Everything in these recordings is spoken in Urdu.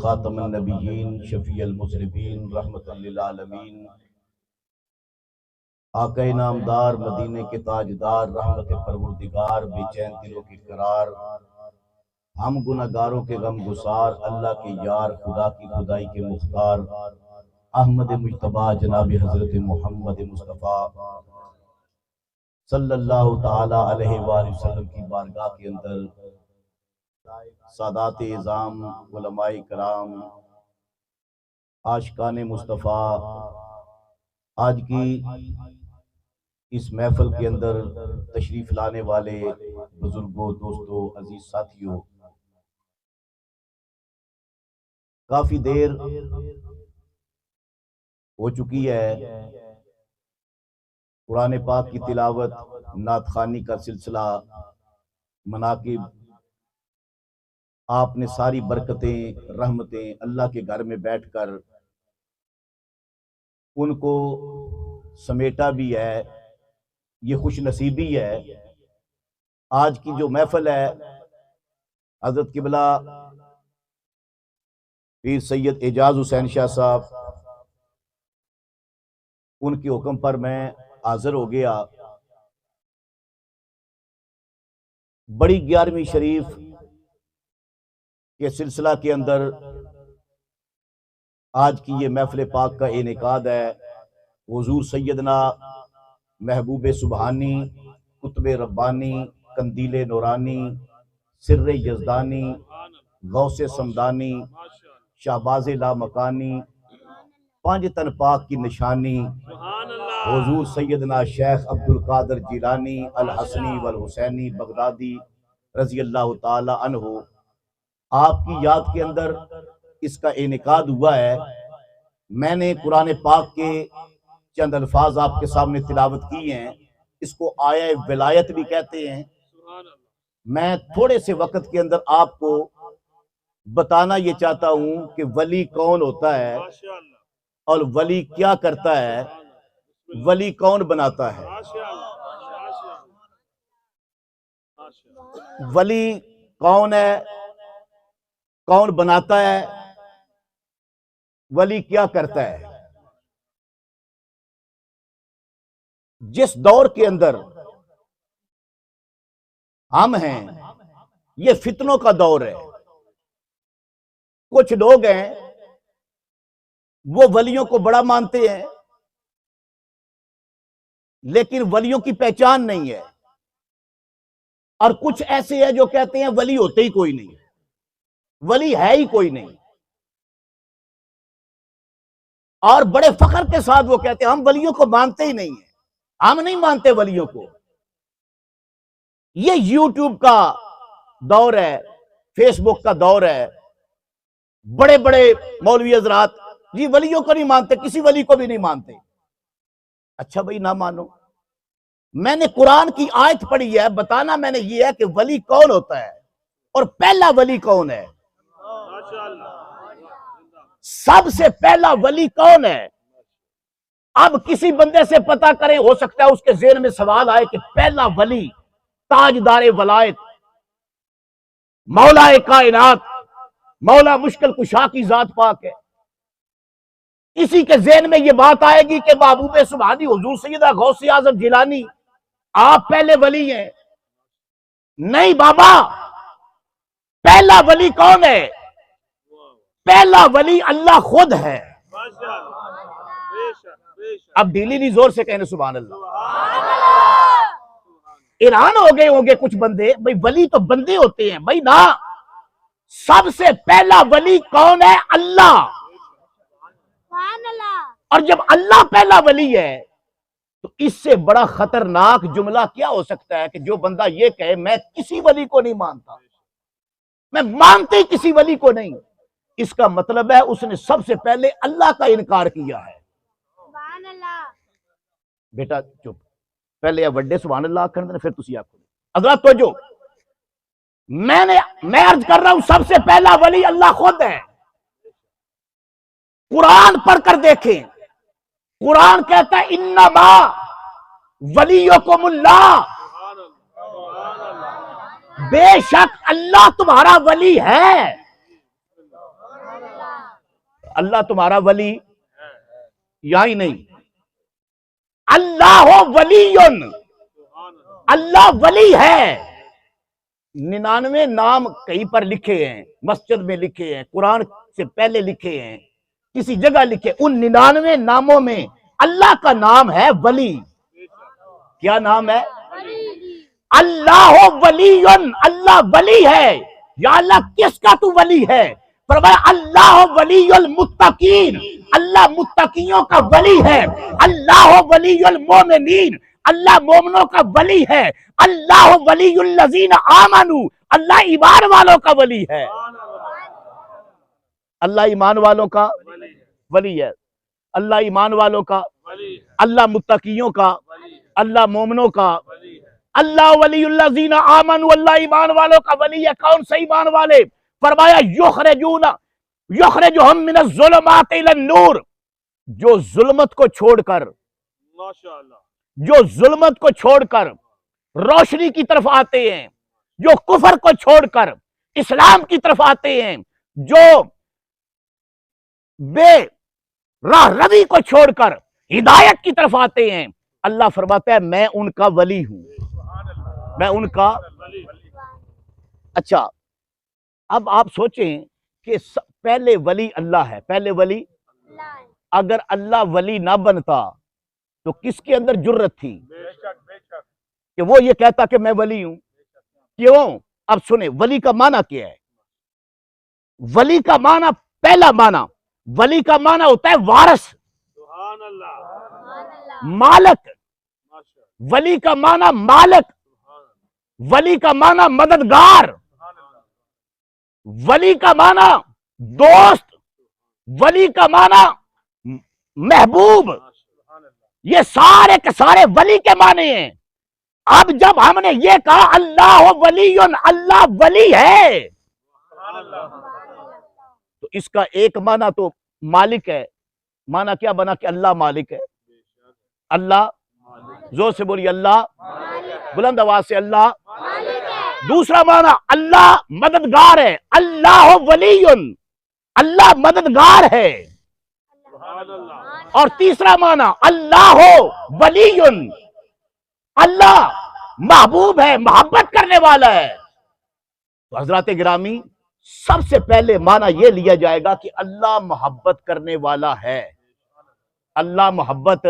خاتم النبیین شفیع المذنبین رحمت للعالمین آقا نامدار مدینے کے تاجدار رحمت پروردگار بے چین دلوں کی قرار ہم گناہگاروں کے غم گسار اللہ کے یار خدا کی خدائی کے مختار احمد مجتبیٰ جناب حضرت محمد مصطفیٰ صلی اللہ تعالی علیہ وآلہ وسلم کی بارگاہ کے اندر سادات اعظام علماء کرام عاشقان مصطفیٰ آج کی اس محفل کے اندر تشریف لانے والے بزرگوں دوستوں عزیز ساتھیوں، کافی دیر ہو چکی ہے قرآن پاک کی تلاوت، نعت خوانی کا سلسلہ، مناقب، آپ نے ساری برکتیں رحمتیں اللہ کے گھر میں بیٹھ کر ان کو سمیٹا بھی ہے، یہ خوش نصیبی ہے۔ آج کی جو محفل ہے حضرت قبلہ پیر سید اعجاز حسین شاہ صاحب ان کے حکم پر میں حاضر ہو گیا۔ بڑی 11ویں شریف کے سلسلہ کے اندر آج کی یہ محفل پاک کا انعقاد ہے۔ حضور سیدنا محبوب سبحانی، قطب ربانی، قندیل نورانی، سر یزدانی، غوث سمدانی، شہباز لامکانی، پانچ تن پاک کی نشانی، حضور سیدنا شیخ عبدالقادر جیلانی الحسنی والحسینی بغدادی رضی اللہ تعالی عنہ، آپ کی یاد کے اندر اس کا انعقاد ہوا ہے۔ میں نے قرآن پاک کے چند الفاظ آپ کے سامنے تلاوت کی ہیں، اس کو آیہ ولایت بھی کہتے ہیں۔ میں تھوڑے سے وقت کے اندر آپ کو بتانا یہ چاہتا ہوں کہ ولی کون ہوتا ہے اور ولی کیا کرتا ہے، ولی کون بناتا ہے۔ ولی کون ہے، کون بناتا ہے، ولی کیا کرتا ہے۔ جس دور کے اندر ہم ہیں یہ فتنوں کا دور ہے۔ کچھ لوگ ہیں وہ ولیوں کو بڑا مانتے ہیں لیکن ولیوں کی پہچان نہیں ہے، اور کچھ ایسے ہیں جو کہتے ہیں ولی ہوتے ہی کوئی نہیں، ولی ہے ہی کوئی نہیں، اور بڑے فخر کے ساتھ وہ کہتے ہیں ہم ولیوں کو مانتے ہی نہیں ہیں، ہم نہیں مانتے ولیوں کو۔ یہ یوٹیوب کا دور ہے، فیس بک کا دور ہے، بڑے بڑے مولوی حضرات جی ولیوں کو نہیں مانتے، کسی ولی کو بھی نہیں مانتے۔ اچھا بھائی نہ مانو، میں نے قرآن کی آیت پڑھی ہے، بتانا میں نے یہ ہے کہ ولی کون ہوتا ہے اور پہلا ولی کون ہے۔ سب سے پہلا ولی کون ہے؟ اب کسی بندے سے پتہ کریں، ہو سکتا ہے اس کے ذہن میں سوال آئے کہ پہلا ولی تاجدار ولایت، مولا کائنات، مولا مشکل کشا کی ذات پاک ہے۔ اسی کے ذہن میں یہ بات آئے گی کہ محبوب سبحانی حضور سیدہ غوث اعظم جیلانی آپ پہلے ولی ہیں۔ نہیں بابا، پہلا ولی کون ہے؟ پہلا ولی اللہ خود ہے۔ اب ڈیلی نہیں، زور سے کہنے سبحان اللہ۔ ایران ہو گئے ہوں گے کچھ بندے، بھئی ولی تو بندے ہوتے ہیں، بھئی نا، سب سے پہلا ولی کون ہے؟ اللہ۔ اور جب اللہ پہلا ولی ہے تو اس سے بڑا خطرناک جملہ کیا ہو سکتا ہے کہ جو بندہ یہ کہے میں کسی ولی کو نہیں مانتا، میں مانتے ہی کسی ولی کو نہیں، اس کا مطلب ہے اس نے سب سے پہلے اللہ کا انکار کیا ہے۔ بیٹا چپ، پہلے یا وڈے سبحان اللہ کرنے پھر تسی آپ کو حضرات توجہ، میں عرض کر رہا ہوں سب سے پہلا ولی اللہ خود ہے۔ قرآن پڑھ کر دیکھیں، قرآن کہتا ہے انما ولیکم اللہ، بے شک اللہ تمہارا ولی ہے۔ اللہ تمہارا ولی یا ہی نہیں. اللہ ولی، اللہ ولی ہے. 99 نام کہیں پر لکھے ہیں، مسجد میں لکھے ہیں، قرآن سے پہلے لکھے ہیں، کسی جگہ لکھے. ان 99 ناموں میں اللہ کا نام ہے ولی. کیا نام ہے؟ اللہ ولی، اللہ ولی ہے. یا اللہ کس کا تو ولی ہے؟ فرمایا اللہ ولی المتقین، اللہ متقیوں کا ولی ہے. اللہ ولی المومنین، اللہ مومنوں کا ولی ہے. اللہ ولی الذین آمنوا، اللہ ایمان والوں کا ولی ہے. اللہ ایمان والوں کا ولی ہے. اللہ ایمان والوں کا، اللہ متقیوں کا، اللہ مومنوں کا. اللہ ولی الذین آمنوا، اللہ ایمان والوں کا ولی ہے. کون سے ایمان والے؟ فرمایا یخرجہم من الظلمات الی النور، جو ظلمت کو چھوڑ کر، جو ظلمت کو چھوڑ کر روشنی کی طرف آتے ہیں، جو کفر کو چھوڑ کر اسلام کی طرف آتے ہیں، جو بے راہ روی کو چھوڑ کر ہدایت کی طرف آتے ہیں. اللہ فرماتا ہے میں ان کا ولی ہوں، میں ان کا. اچھا اب آپ سوچیں کہ پہلے ولی اللہ ہے، پہلے ولی. اگر اللہ ولی نہ بنتا تو کس کے اندر جرت تھی کہ وہ یہ کہتا کہ میں ولی ہوں؟ کیوں؟ اب سنیں ولی کا معنی کیا ہے. ولی کا معنی، پہلا معنی، ولی کا معنی ہوتا ہے وارث، مالک. ولی کا معنی مالک، ولی کا معنی مددگار، ولی کا معنی دوست، ولی کا معنی محبوب. یہ سارے کے سارے ولی کے معنی ہیں. اب جب ہم نے یہ کہا اللہ ولی، اللہ ولی ہے، تو اس کا ایک معنی تو مالک ہے. معنی کیا بنا کہ اللہ مالک ہے. اللہ، زور سے بولی اللہ، بلند آواز سے اللہ. دوسرا معنی اللہ مددگار ہے. اللہ ولی، اللہ مددگار ہے. اور تیسرا معنی اللہ ولی، اللہ محبوب ہے، محبت کرنے والا ہے. تو حضرات گرامی سب سے پہلے معنی یہ لیا جائے گا کہ اللہ محبت کرنے والا ہے. اللہ محبت،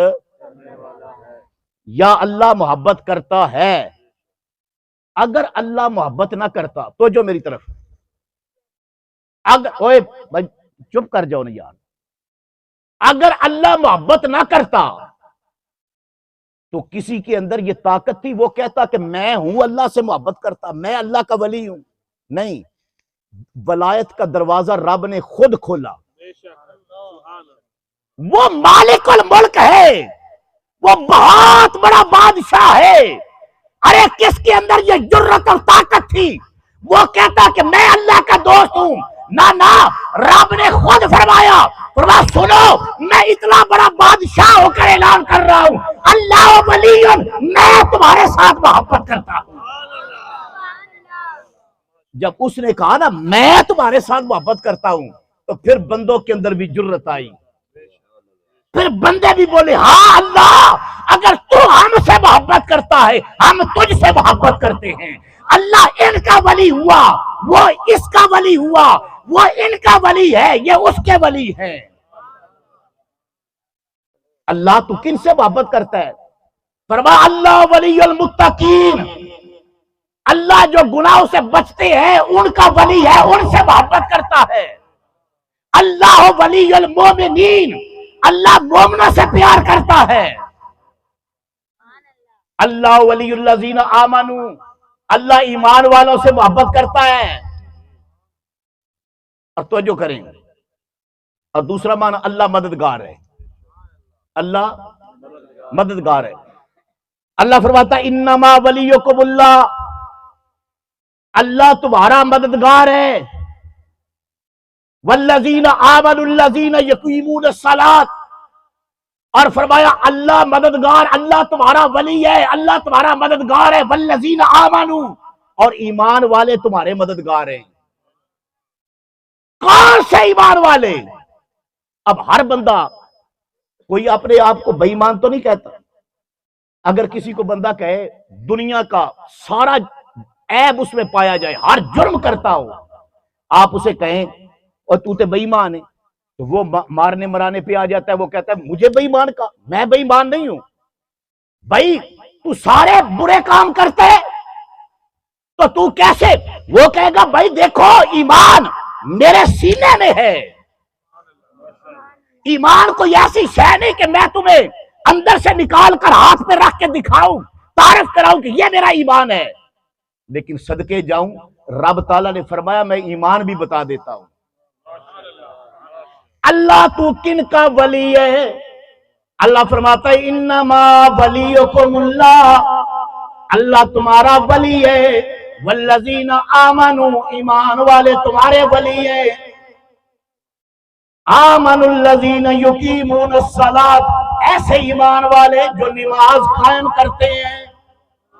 یا اللہ محبت کرتا ہے. اگر اللہ محبت نہ کرتا تو جو میری طرف، اگر اوے چپ کر جاؤ نا یار، اگر اللہ محبت نہ کرتا تو کسی کے اندر یہ طاقت تھی وہ کہتا کہ میں ہوں اللہ سے محبت کرتا، میں اللہ کا ولی ہوں؟ نہیں. ولایت کا دروازہ رب نے خود کھولا. وہ مالک الملک ہے، وہ بہت بڑا بادشاہ ہے. ارے کس کے اندر یہ جرت اور طاقت تھی؟ وہ کہتا کہ میں اللہ کا دوست ہوں. نہ رب نے خود فرمایا سنو میں اتنا بڑا بادشاہ ہو کر اعلان کر رہا ہوں اللہ ولی، میں تمہارے ساتھ محبت کرتا ہوں. جب اس نے کہا نا میں تمہارے ساتھ محبت کرتا ہوں تو پھر بندوں کے اندر بھی جرت آئی. پھر بندے بھی بولے ہاں اللہ اگر تو ہم سے محبت کرتا ہے ہم تجھ سے محبت کرتے ہیں. اللہ ان کا ولی ہوا، وہ اس کا ولی ہوا، وہ ان کا ولی ہے، یہ اس کے ولی ہے. اللہ تو کن سے محبت کرتا ہے؟ فرمایا اللہ ولی المتقین، اللہ جو گناہوں سے بچتے ہیں ان کا ولی ہے، ان سے محبت کرتا ہے. اللہ ولی المومنین، اللہ مومنوں سے پیار کرتا ہے. اللہ ولی الذین آمنوا، اللہ ایمان والوں سے محبت کرتا ہے. اور توجہ کریں، اور دوسرا معنی اللہ مددگار ہے. اللہ مددگار ہے. اللہ فرماتا انما ولیکم اللہ، اللہ تمہارا مددگار ہے. والذین آمنوا الذین یقیمون الصلاۃ، اور فرمایا اللہ مددگار، اللہ تمہارا ولی ہے، اللہ تمہارا مددگار ہے. والذین آمنوا، اور ایمان والے تمہارے مددگار ہیں. کون سے ایمان والے؟ اب ہر بندہ کوئی اپنے آپ کو بے ایمان تو نہیں کہتا. اگر کسی کو بندہ کہے دنیا کا سارا عیب اس میں پایا جائے، ہر جرم کرتا ہو، آپ اسے کہیں اور تو تے بے ایمان ہے، تو وہ مارنے مرانے پہ آ جاتا ہے. وہ کہتا ہے مجھے بے ایمان کا، میں بے ایمان نہیں ہوں. بھائی تو سارے برے کام کرتے تو تو کیسے؟ وہ کہے گا بھائی دیکھو ایمان میرے سینے میں ہے. ایمان کوئی ایسی شے نہیں کہ میں تمہیں اندر سے نکال کر ہاتھ پہ رکھ کے دکھاؤں، تعارف کراؤں کہ یہ میرا ایمان ہے. لیکن صدقے جاؤں، رب تعالیٰ نے فرمایا میں ایمان بھی بتا دیتا ہوں. اللہ تو کن کا ولی ہے؟ اللہ فرماتا ہے انما ولیکم اللہ، اللہ تمہارا ولی ہے. والذین آمنوا، ایمان والے تمہارے ولی ہیں. آمن الذین یقیمون الصلاۃ، ایسے ایمان والے جو نماز قائم کرتے ہیں.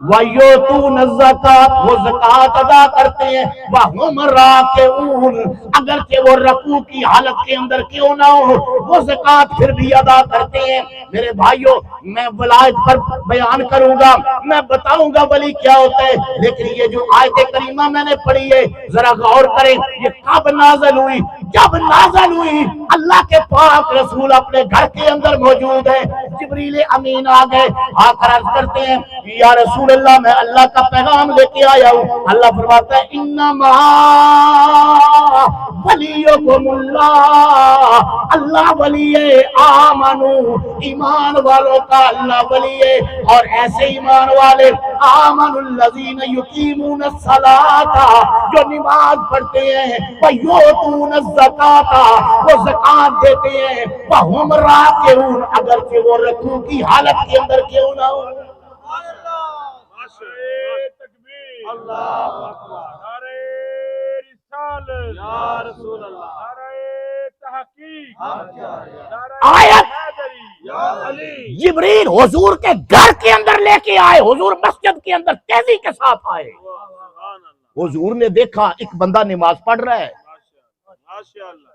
وَيُؤْتُونَ الزَّكَاةَ، وہ زکوٰۃ ادا کرتے ہیں. وَهُمْ رَاكِعُونَ، اگرچہ وہ رکوع کی حالت کے اندر کیوں نہ ہو وہ زکوٰۃ پھر بھی ادا کرتے ہیں. میرے بھائیوں میں ولایت پر بیان کروں گا، میں بتاؤں گا ولی کیا ہوتا ہے، لیکن یہ جو آیت کریمہ میں نے پڑھی ہے ذرا غور کریں. یہ کب نازل ہوئی؟ جب نازل ہوئی اللہ کے پاک رسول اپنے گھر کے اندر موجود ہے. جبریل امین آ گئے، آ کر عرض کرتے ہیں یا رسول اللہ میں اللہ کا پیغام لے کے آیا ہوں. اللہ فرماتا ہے انما ولیکم اللہ، اللہ ولی ہے. آمنو، ایمان والوں کا اللہ ولی ہے. اور ایسے ایمان والے آمن الذین یقیمون الصلاۃ، جو نماز پڑھتے ہیں. ویؤتون الزکاۃ، وہ زکوٰۃ دیتے ہیں. وہم راکعون، اگرچہ وہ رکوع کی حالت کے اندر کیوں نہ ہو. اللہ اکبر، نعرہ رسالت یا رسول اللہ، نعرہ تحقیق، آیت جبریل حضور کے گھر کے اندر لے کے آئے. حضور مسجد کے اندر تیزی کے ساتھ آئے. حضور نے دیکھا ایک بندہ نماز پڑھ رہا ہے،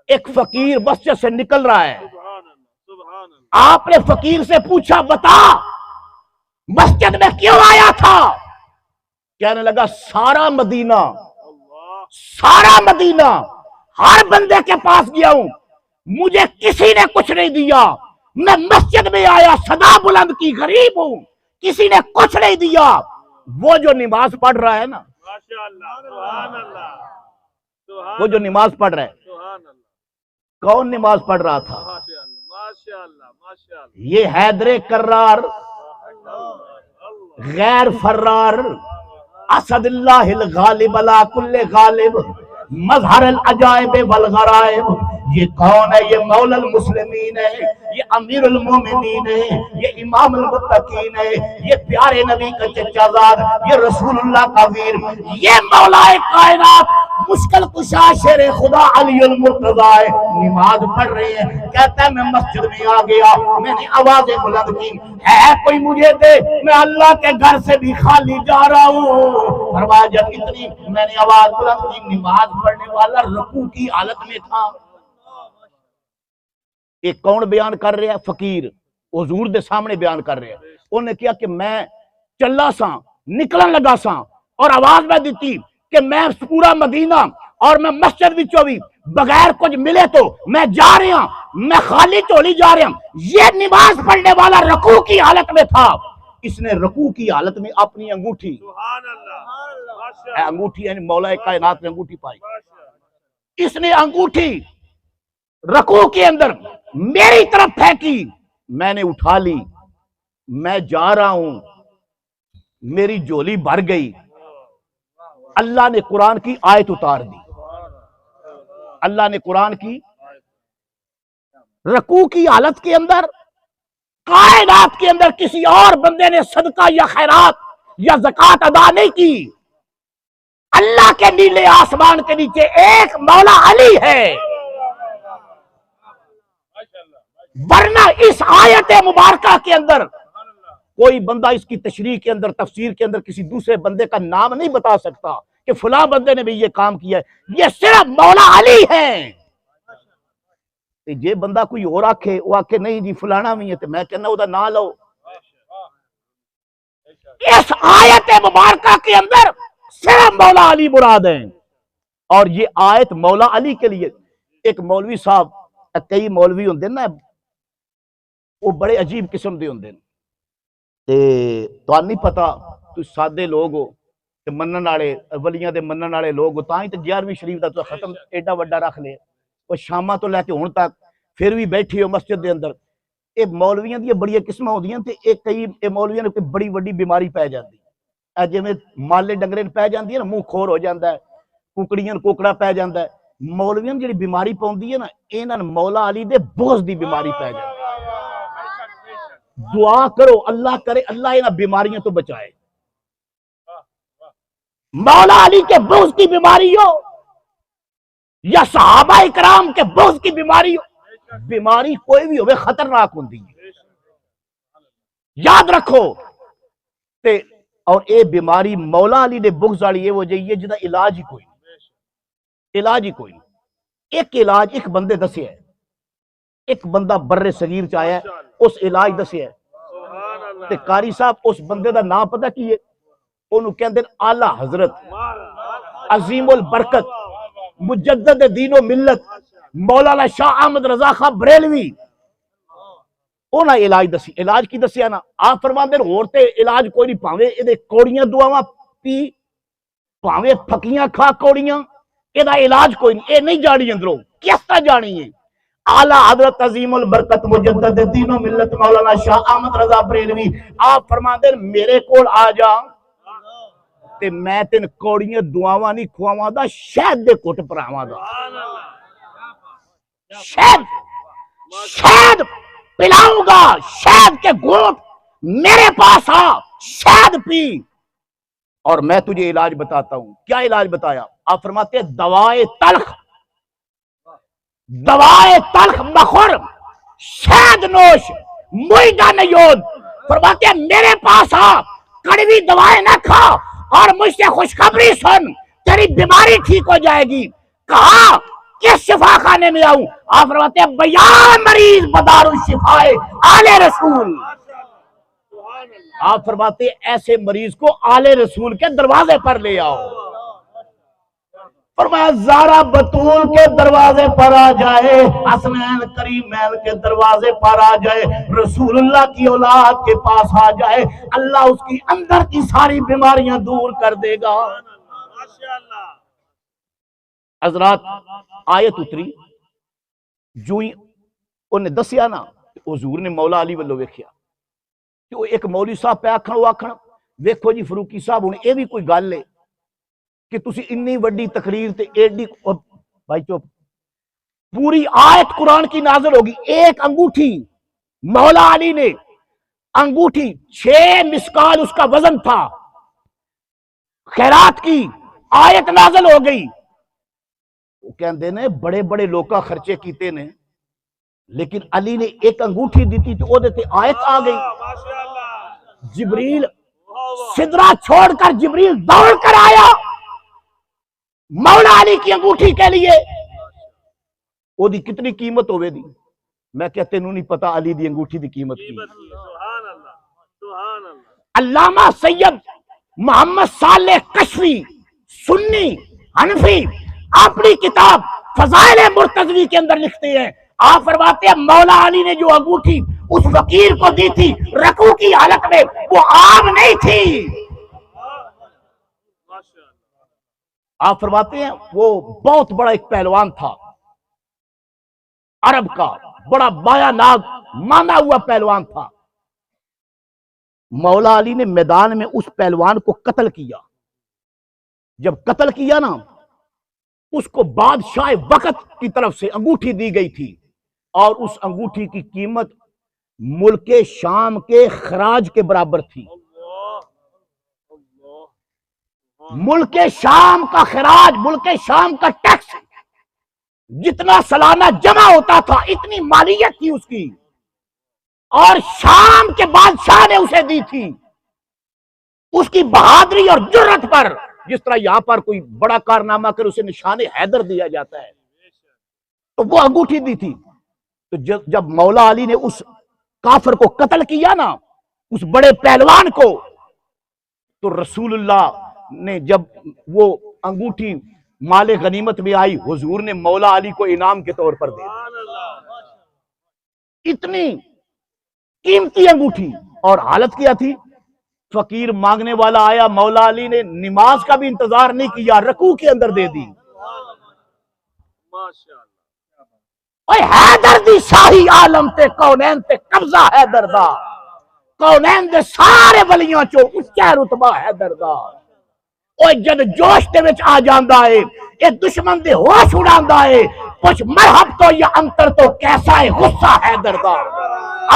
ایک فقیر مسجد سے نکل رہا ہے. آپ نے فقیر سے پوچھا بتا مسجد میں کیوں آیا تھا؟ کہنے لگا سارا مدینہ ہر بندے کے پاس گیا ہوں، مجھے کسی نے کچھ نہیں دیا. میں مسجد میں آیا، صدا بلند کی، غریب ہوں، کسی نے کچھ نہیں دیا. وہ جو نماز پڑھ رہا ہے نا، وہ جو نماز پڑھ رہا ہے، کون نماز پڑھ رہا تھا؟ یہ حیدر کرار غیر فرار، اسد اللہ الغالب علی کل غالب، مظہر العجائب والغرائب. یہ کون ہے؟ یہ مولا المسلمین ہے، یہ امیر المومنین ہے، یہ امام المتقین ہے، یہ پیارے نبی کا چچا زاد، یہ رسول اللہ کا ویر، یہ مولا کائنات، مشکل کشا شیر خدا علی المرتضی ہے. نماز پڑھ رہے ہیں. کہتا ہے میں مسجد میں آ گیا، میں نے آوازیں بلند کی، ہے کوئی مجھے دے، میں اللہ کے گھر سے بھی خالی جا رہا ہوں. فرمایا جب اتنی میں نے آواز بلند کی، نماز پڑھنے والا رکوع کی حالت میں تھا. ایک کون بیان کر رہے ہیں؟ فقیر حضور دے سامنے بیان کر رہے ہیں. انہوں نے کیا کہ میں چلا سا، نکلن لگا سا، اور آواز میں دیتی کہ میں پورا مدینہ اور میں مسجد وچوں بھی بغیر کچھ ملے تو میں جا رہا ہوں، میں خالی جھولی جا رہا ہوں. یہ نماز پڑھنے والا رکوع کی حالت میں تھا. اس نے رکوع کی حالت میں اپنی انگوٹھی، انگوٹھی یعنی مولا کائنات نے انگوٹھی پائی، اس نے انگوٹھی رکوع کے اندر میری طرف پھینکی، میں نے اٹھا لی، میں جا رہا ہوں، میری جھولی بھر گئی. اللہ نے قرآن کی آیت اتار دی. اللہ نے قرآن کی رکوع کی حالت کے اندر کائنات کے اندر کسی اور بندے نے صدقہ یا خیرات یا زکوٰۃ ادا نہیں کی. اللہ کے نیلے آسمان کے نیچے ایک مولا علی ہے. ورنہ اس آیت مبارکہ کے اندر کوئی بندہ اس کی تشریح کے اندر، تفسیر کے اندر کسی دوسرے بندے کا نام نہیں بتا سکتا کہ فلاں بندے نے بھی یہ کام کیا ہے. یہ صرف مولا علی ہیں. جے بندہ کوئی اور آکھے وہ آکھے نہیں جی فلانا بھی ہے تو میں کہنا وہ دا نام لو. اس آیت مبارکہ کے اندر صرف مولا علی مراد ہیں. اور یہ آیت مولا علی کے لیے. ایک مولوی صاحب, کئی مولوی ہوندے نا وہ بڑے عجیب قسم دے ہوندے تے تو نہیں پتا تو سادے لوگ ہو تے منن والے ولیاں دے منن والے لوگ ہو تاں ہی تے 11ویں شریف دا تو ختم ایڈا وڈا رکھ لے وہ شاماں تو لے کے ہن تک پھر بھی بیٹھی ہو مسجد دے اندر. اے مولویاں دی بڑی قسماں ہوندیاں تے ایک کئی اے مولویاں نے کوئی بڑی وڈی بیماری پے جاندی اے جویں مالے ڈنگرے پے جاندی ہے نا منہ کھور ہو جاندا ہے ککڑیاں کوکڑا پے جاندا ہے. مولویاں جڑی بیماری پوندی ہے نا انہاں مولا علی دے بغض دی بیماری پے جاندی. دعا کرو اللہ کرے اللہ انہاں بیماریاں تو بچائے. مولا علی کے بغض کی بیماری ہو یا صحابہ اکرام کے بغض کی بیماری ہو, بیماری کوئی بھی ہوئے خطرناک ہوندی ہے یاد رکھو تے. اور اے بیماری مولا علی دے بغض والی یہ وجہ ہے جدا علاج ہی کوئی نہیں, علاج ہی کوئی نہیں. ایک علاج ایک بندے دسیا ہے, ایک بندہ بر صغیر چ آیا ہے اس علاج دسیا ہے تے قاری صاحب اس بندے دا نام پتہ کی ہے انہوں کہندے اعلی حضرت عظیم البرکت مجدد دین و ملت مولانا شاہ احمد رضا خان بریلوی. انہاں علاج دسی. علاج کی دسیا نا آپ فرماندے ہور تے علاج کوئی نہیں پاویں اے دے کوڑیاں دعاواں پی پاویں پھکیاں کھا کوڑیاں اے دا علاج کوئی نہیں. اے نہیں جانی اندروں کس طرح جانی ہے. اعلی حضرت عظیم البرکت مجدد دین و ملت مولانا شاہ احمد رضا بریلوی آپ فرماندے میرے کول آ جا تے میں تین کوڑیاں دعاواں نہیں کھواواں دا شہد دے کٹ پراواں دا. شہد پلاؤں گا, شہد کے گھونٹ میرے پاس آ شہد پی اور میں تجھے علاج بتاتا ہوں. کیا علاج بتایا؟ آپ فرماتے ہیں دوائے تلخ, دوائے تلخ مخور شہد نوش معدہ نیود. فرماتے ہیں میرے پاس آ کڑوی دوائیں نہ کھا اور مجھ سے خوشخبری سن تیری بیماری ٹھیک ہو جائے گی. کہا کس شفا خانے میں آؤں؟ آپ فرماتے ہیں بیان مریض بدار الشفائے آل رسول. آپ فرماتے ہیں ایسے مریض کو آل رسول کے دروازے پر لے آؤ. فرمایا زارا بطول کے دروازے پر آ جائے, حسنین کریمین کے دروازے پر آ جائے, رسول اللہ کی اولاد کے پاس آ جائے, اللہ اس کی اندر کی ساری بیماریاں دور کر دے گا. حضرات آیت اتری جو ہی انہیں دسیا نا حضور نے مولا علی والو ویکھیا کہ وہ ایک مولوی صاحب پہ آکھن وہ آکھن ویکھو جی فروکی صاحب ہن اے بھی کوئی گل ہے کہ تسی انی وڈی تقریر تے ایڈی بھائی چپ پوری آیت قرآن کی نازل ہوگی. ایک انگوٹھی مولا علی نے انگوٹھی 6 مسکال اس کا وزن تھا خیرات کی آیت نازل ہو گئی. وہ کہندے نے بڑے بڑے لوکا خرچے کیتے نے لیکن علی نے ایک انگوٹھی دیتی تو او دیتے آیت آ گئی. جبریل سدرہ چھوڑ کر جبریل دوڑ کر آیا مولا علی کی انگوٹھی کے لیے. او دی کتنی قیمت ہوئے دی میں کہتے انہوں نہیں پتا علی دی انگوٹھی دی قیمت کی. علامہ سید محمد صالح کشفی سنی حنفی اپنی کتاب فضائل مرتضوی کے اندر لکھتے ہیں. آپ فرماتے ہیں مولا علی نے جو انگوٹھی اس فقیر کو دی تھی رکوع کی حالت میں وہ عام نہیں تھی. آپ فرماتے ہیں وہ بہت بڑا ایک پہلوان تھا عرب کا, بڑا بایا ناگ مانا ہوا پہلوان تھا. مولا علی نے میدان میں اس پہلوان کو قتل کیا. جب قتل کیا نا اس کو بادشاہ وقت کی طرف سے انگوٹھی دی گئی تھی اور اس انگوٹھی کی قیمت ملک شام کے خراج کے برابر تھی. ملک شام کا خراج, ملک شام کا ٹیکس جتنا سالانہ جمع ہوتا تھا اتنی مالیت تھی اس کی, اور شام کے بادشاہ نے اسے دی تھی. اس کی بہادری اور جرت پر جس طرح یہاں پر کوئی بڑا کارنامہ کر اسے نشان حیدر دیا جاتا ہے تو وہ انگوٹھی دی تھی. تو جب مولا علی نے اس کافر کو قتل کیا نا، اس بڑے پہلوان کو، تو رسول اللہ نے جب وہ انگوٹھی مال غنیمت میں آئی، حضور نے مولا علی کو انعام کے طور پر دے دی۔ اتنی قیمتی انگوٹھی، اور حالت کیا تھی؟ فقیر مانگنے والا آیا، مولا علی نے نماز کا بھی انتظار نہیں کیا، رکوع کے اندر دے دی۔ اوے حیدر دی شاہی عالم تے کونین تے قبضہ حیدر دا، کونین دے سارے ولیاں چو اچھا رتبہ حیدر دا۔ اوے جد جوش دے وچ آ جاندا ہے، اے دشمن دے ہوش اڑاندا ہے، پوچھ مرحب تو یا انتر تو کیسا ہے غصہ حیدر دا۔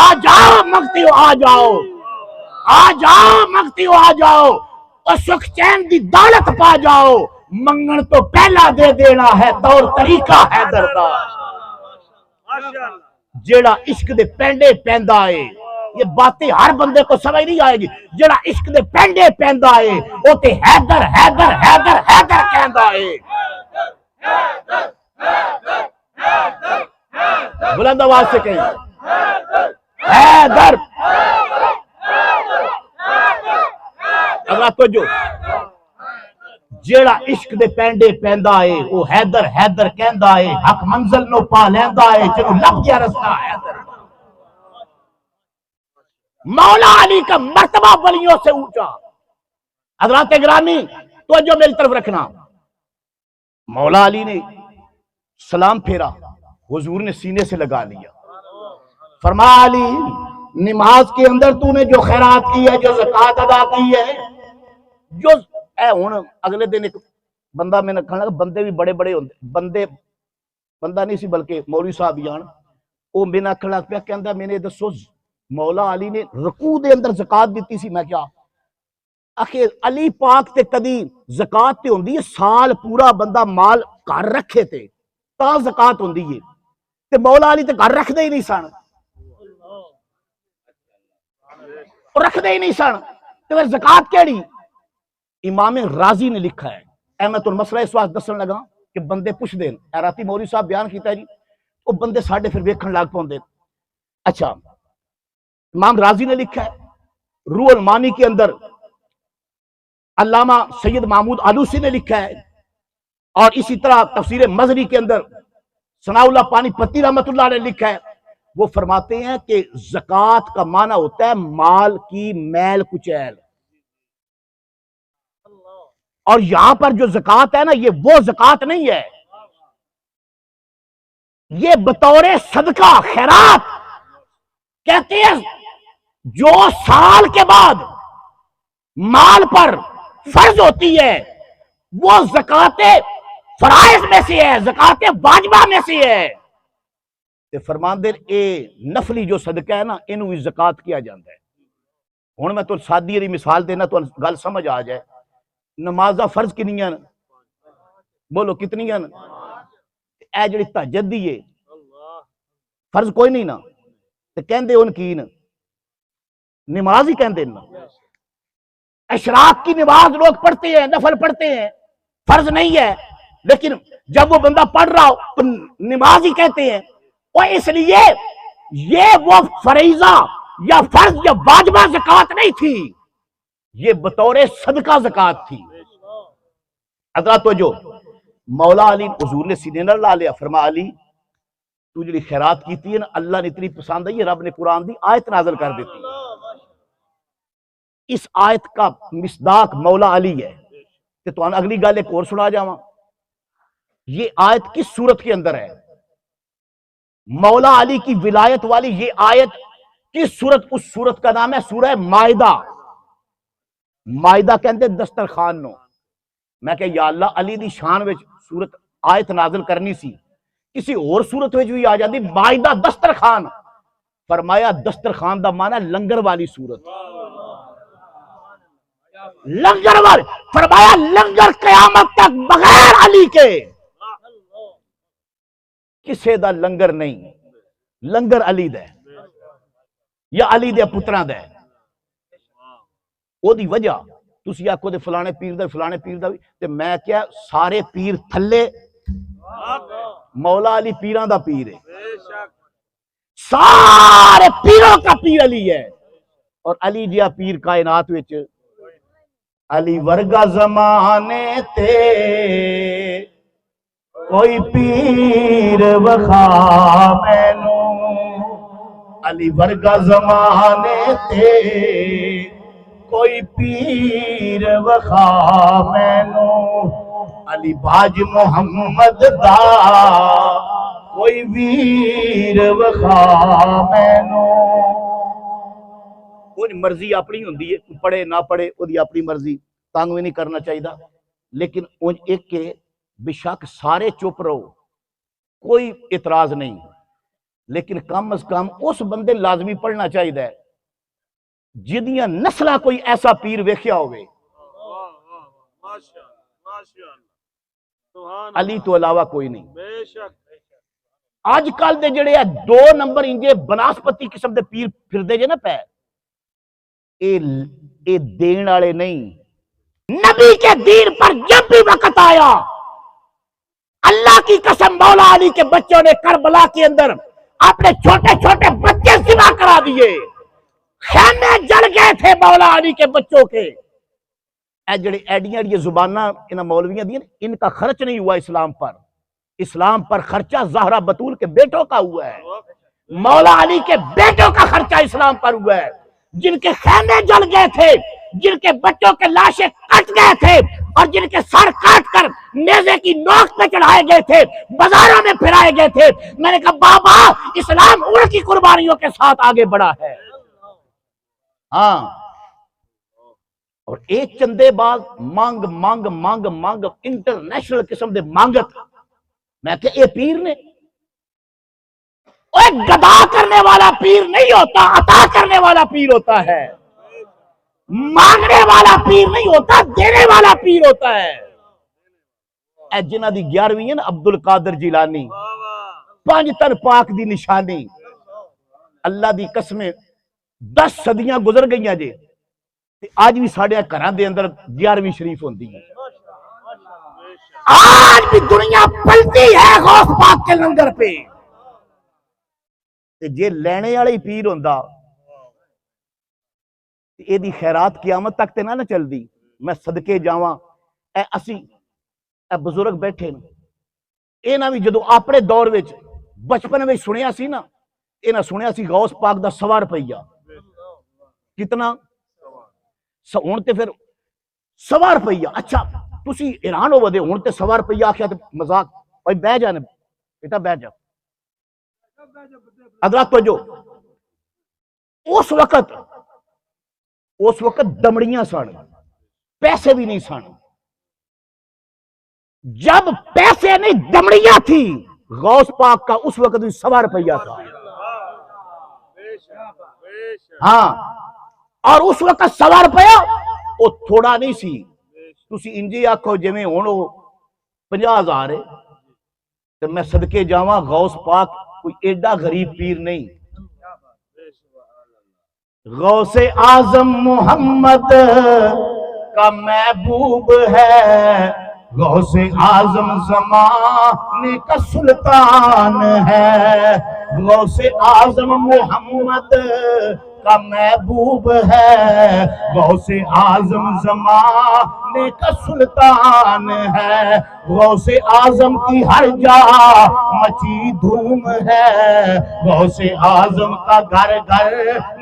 آ جاؤ مگتیو آ جاؤ، آ جاؤ مگتیو آ جاؤ، اور سکھ چین دی دولت پا جاؤ، منگن تو پہلا دے دینا ہے طور طریقہ حیدر دا۔ جیڑا عشق دے پینڈے پیندا ہے، یہ باتیں ہر بندے کو سمجھ نہیں آئے گی، جیڑا عشق دے پینڈے پیندا ہے وہ تے حیدر حیدر حیدر حیدر کہندا ہے۔ بلند آواز سے کہیں حیدر۔ اگر تو جو جیڑا عشق دے پینڈے پیندا ہے وہ حیدر حیدر کہندا ہے، حق منزل نو پا لیندا ہے جنوں لب گیا رستہ حیدر۔ مولا علی کا مرتبہ ولیوں سے اونچا۔ حضرات گرامی توجہ میری طرف رکھنا، مولا علی نے سلام پھیرا، حضور نے سینے سے لگا لیا، فرمایا علی نماز کے اندر تو نے جو خیرات کی ہے، جو زکوٰۃ ادا کی ہے، جو اے ہن اگلے دن ایک بندہ میں نے کہا بندے بھی بڑے بڑے ہوندے، بندہ نہیں سی بلکہ مولوی صاحب جان، وہ میں نے کھڑا پیا کہندا میں نے دسو مولا علی نے رکوع دے اندر زکوٰۃ دیتی سی؟ میں کیا آخر علی پاک تے کدی زکوٰۃ تے ہوندی ہے سال پورا بندہ مال گھر رکھے تے تا زکوٰۃ ہوندی ہے، تے مولا علی تے گھر رکھ دے ہی نہیں سن، رکھ دے ہی نہیں سن، تے پھر زکوٰۃ کیڑی؟ امام راضی نے لکھا ہے، احمد المسئلہ اس واسطے دسن لگا کہ بندے پوچھ دین، اے راتی مولوی صاحب بیان کیتا ہے جی، وہ بندے ساڈے پھر ویکھن لگ پوندے۔ اچھا امام راضی نے لکھا ہے، روح المانی کے اندر علامہ سید محمود آلوسی نے لکھا ہے، اور اسی طرح تفسیر مظہری کے اندر ثناء اللہ پانی پتی رحمۃ اللہ نے لکھا ہے، وہ فرماتے ہیں کہ زکوٰۃ کا معنی ہوتا ہے مال کی میل کچیل، اور یہاں پر جو زکوٰۃ ہے نا یہ وہ زکوٰۃ نہیں ہے، یہ بطور صدقہ خیرات کہتے ہیں جو سال کے بعد مال پر فرض ہوتی ہے وہ زکوٰۃ فرائض میں سے ہے، زکوٰۃ واجبہ میں سے ہے۔ فرماندے اے نفلی جو صدقہ ہے نا انہوں بھی زکوٰۃ کیا جاتا ہے۔ ہن میں تو سادی والی مثال دینا تو گل سمجھ آ جائے، نمازاں فرض کنیاں؟ بولو کتنیاں؟ اے جڑی تہجد دی ہے فرض کوئی نہیں نا، تے کہندے ان کی نا نماز ہی کہندے نا، اشراق کی نماز لوگ پڑھتے ہیں، نفل پڑھتے ہیں، فرض نہیں ہے، لیکن جب وہ بندہ پڑھ رہا ہو تو نماز ہی کہتے ہیں، اور اس لیے یہ وہ فریضہ یا فرض یا واجبہ زکوٰۃ نہیں تھی، یہ بطور صدقہ زکوٰۃ تھی۔ حضرات تو جو مولا علی حضور نے سینے نہ لا لیا، فرما علی تو جڑی خیرات کیتی ہے نا اللہ نے اتنی پسند آئی ہے، رب نے قرآن دی آیت نازل کر دیتی ہے، اس آیت کا مصداق مولا علی ہے۔ تو اگلی گل ایک اور سنا جاواں، یہ آیت کس صورت کے اندر ہے؟ مولا علی کی ولایت والی یہ آیت کس صورت؟ اس صورت کا نام ہے سورہ مائدہ۔ مائدہ کہندے دسترخوان نو۔ میں کہ یا اللہ علی دی شان وچ صورت آیت نازل کرنی سی، کسی اور صورت وچ بھی آ جاندی، مائدہ دسترخوان، فرمایا دسترخوان دا معنی لنگر والی صورت، لنگر والی، فرمایا لنگر قیامت تک بغیر علی کے کسے دا لنگر نہیں، لنگر علی دے یا علی دے پتراں دے۔ او دی وجہ تسی آکھو دے فلانے پیر دا فلانے پیر دا، تے میں کیا سارے پیر تھلے مولا علی پیراں دا پیر ہے، سارے پیروں کا پیر علی ہے، اور علی جیا پیر کائنات وچ علی ورگا زمانے تے کوئی پیر وخا مینو، علی ورگا زمانے تے کوئی پیر وخا مینو، علی باج محمد دا کوئی ویر وخا مینو۔ کوئی مرضی اپنی ہوندی ہے، پڑھے نہ پڑھے وہ دی اپنی مرضی، تنگ بھی نہیں کرنا چاہیے، لیکن ایک کہ بے شک سارے چپ رہو، کوئی اعتراض نہیں، لیکن کم از کم اس بندے لازمی پڑھنا چاہیے جدیاں نسلہ کوئی ایسا پیر ویکھیا ہوئے، علی تو علاوہ کوئی نہیں۔ آج کل دے جڑے دو نمبر انجے بناسپتی قسم دے پیر پھر دے جے نا پہ، اے دین والے نہیں۔ نبی کے دین پر جب بھی وقت آیا، اللہ کی قسم مولا علی کے بچوں نے کربلا کے اندر اپنے چھوٹے چھوٹے بچے ذبح کرا دیے، خیمے جل گئے تھے مولا علی کے بچوں کے۔ اے جڑے ایڈیاں ایڈیاں زباناں انہاں مولویاں دی ان کا خرچ نہیں ہوا اسلام پر، اسلام پر خرچہ زہرا بطول کے بیٹوں کا ہوا ہے، مولا علی کے بیٹوں کا خرچہ اسلام پر ہوا ہے، جن کے خیمے جل گئے تھے، جن کے بچوں کے لاشیں کٹ گئے تھے، اور جن کے سر کاٹ کر نیزے کی نوک پہ چڑھائے گئے تھے، بازاروں میں پھرائے گئے تھے۔ میں نے کہا بابا اسلام ان کی قربانیوں کے ساتھ آگے بڑھا ہے۔ ہاں، اور ایک چندے باز مانگ مانگ مانگ مانگ انٹرنیشنل قسم دے مانگت، میں کہ اے پیر نے ایک گدا کرنے والا پیر نہیں ہوتا، عطا کرنے والا پیر ہوتا ہے، مانگنے والا پیر نہیں ہوتا، دینے والا پیر ہوتا ہے۔ اے جنہ دی 11ویں ہے نا عبد القادر جیلانی، 5 تن پاک دی نشانی، اللہ دی قسمیں 10 صدیاں گزر گئیاں جے، آج بھی ساڑھے گھراں دے اندر 11ویں شریف ہوندی ہے، آج بھی دنیا پلتی ہے غوث پاک کے لنگر پہ۔ جے لینے والے پیر ہوندا اے دی خیرات قیامت تک تے نہ چل دی۔ میں صدقے جاواں، اے اسی اے بزرگ بیٹھے نا، اے نہ بھی جدو اپنے دور وچ بچپن میں سنیا سی نا، اے نہ سنیا سی غوث پاک دا 100 روپیہ کتنا ہن تے پھر 100 روپیہ، اچھا تسی حیران ہو ودے ہن تے 100 روپیہ آکھیا تے مذاق، بھائی بہ جانے بیٹا بہ جا حضرات توجہ۔ اس وقت دمڑیاں سن، پیسے بھی نہیں سن، جب پیسے نہیں دمڑیاں تھی، غوث پاک کا اس وقت بھی 100 روپیہ تھا۔ ہاں، اور اس وقت 100 روپیہ وہ تھوڑا نہیں سی، تسی انجی آکھو جویں ہن 50,000 ہے، تو میں صدقے جاواں غوث پاک کوئی ایڈا غریب پیر نہیں۔ غوث اعظم محمد کا محبوب ہے، غوث اعظم زمانے کا سلطان ہے، غوث اعظم محمد کا محبوب ہے، غوث اعظم زمانے کا سلطان ہے، غوث اعظم کی ہر جا مچی دھوم ہے، غوث اعظم کا گھر گھر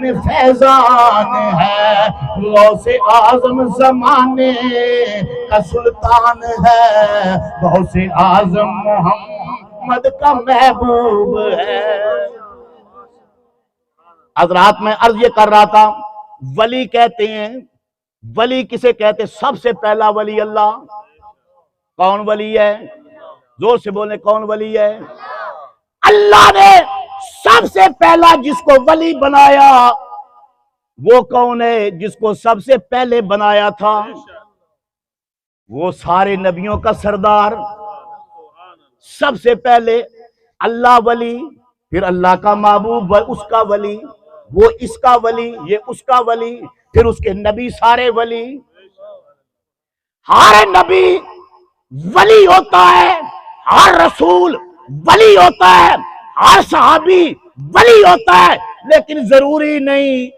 میں فیضان ہے، غوث اعظم زمانے کا سلطان ہے، غوث اعظم محمد کا محبوب ہے۔ حضرات میں عرض یہ کر رہا تھا، ولی کہتے ہیں، ولی کسے کہتے؟ سب سے پہلا ولی اللہ۔ کون ولی ہے؟ زور سے بولیں، کون ولی ہے؟ اللہ نے سب سے پہلا جس کو ولی بنایا وہ کون ہے؟ جس کو سب سے پہلے بنایا تھا وہ سارے نبیوں کا سردار، سب سے پہلے اللہ ولی، پھر اللہ کا محبوب اس کا ولی، وہ اس کا ولی، یہ اس کا ولی، پھر اس کے نبی سارے ولی۔ ہر نبی ولی ہوتا ہے، ہر رسول ولی ہوتا ہے، ہر صحابی ولی ہوتا ہے، لیکن ضروری نہیں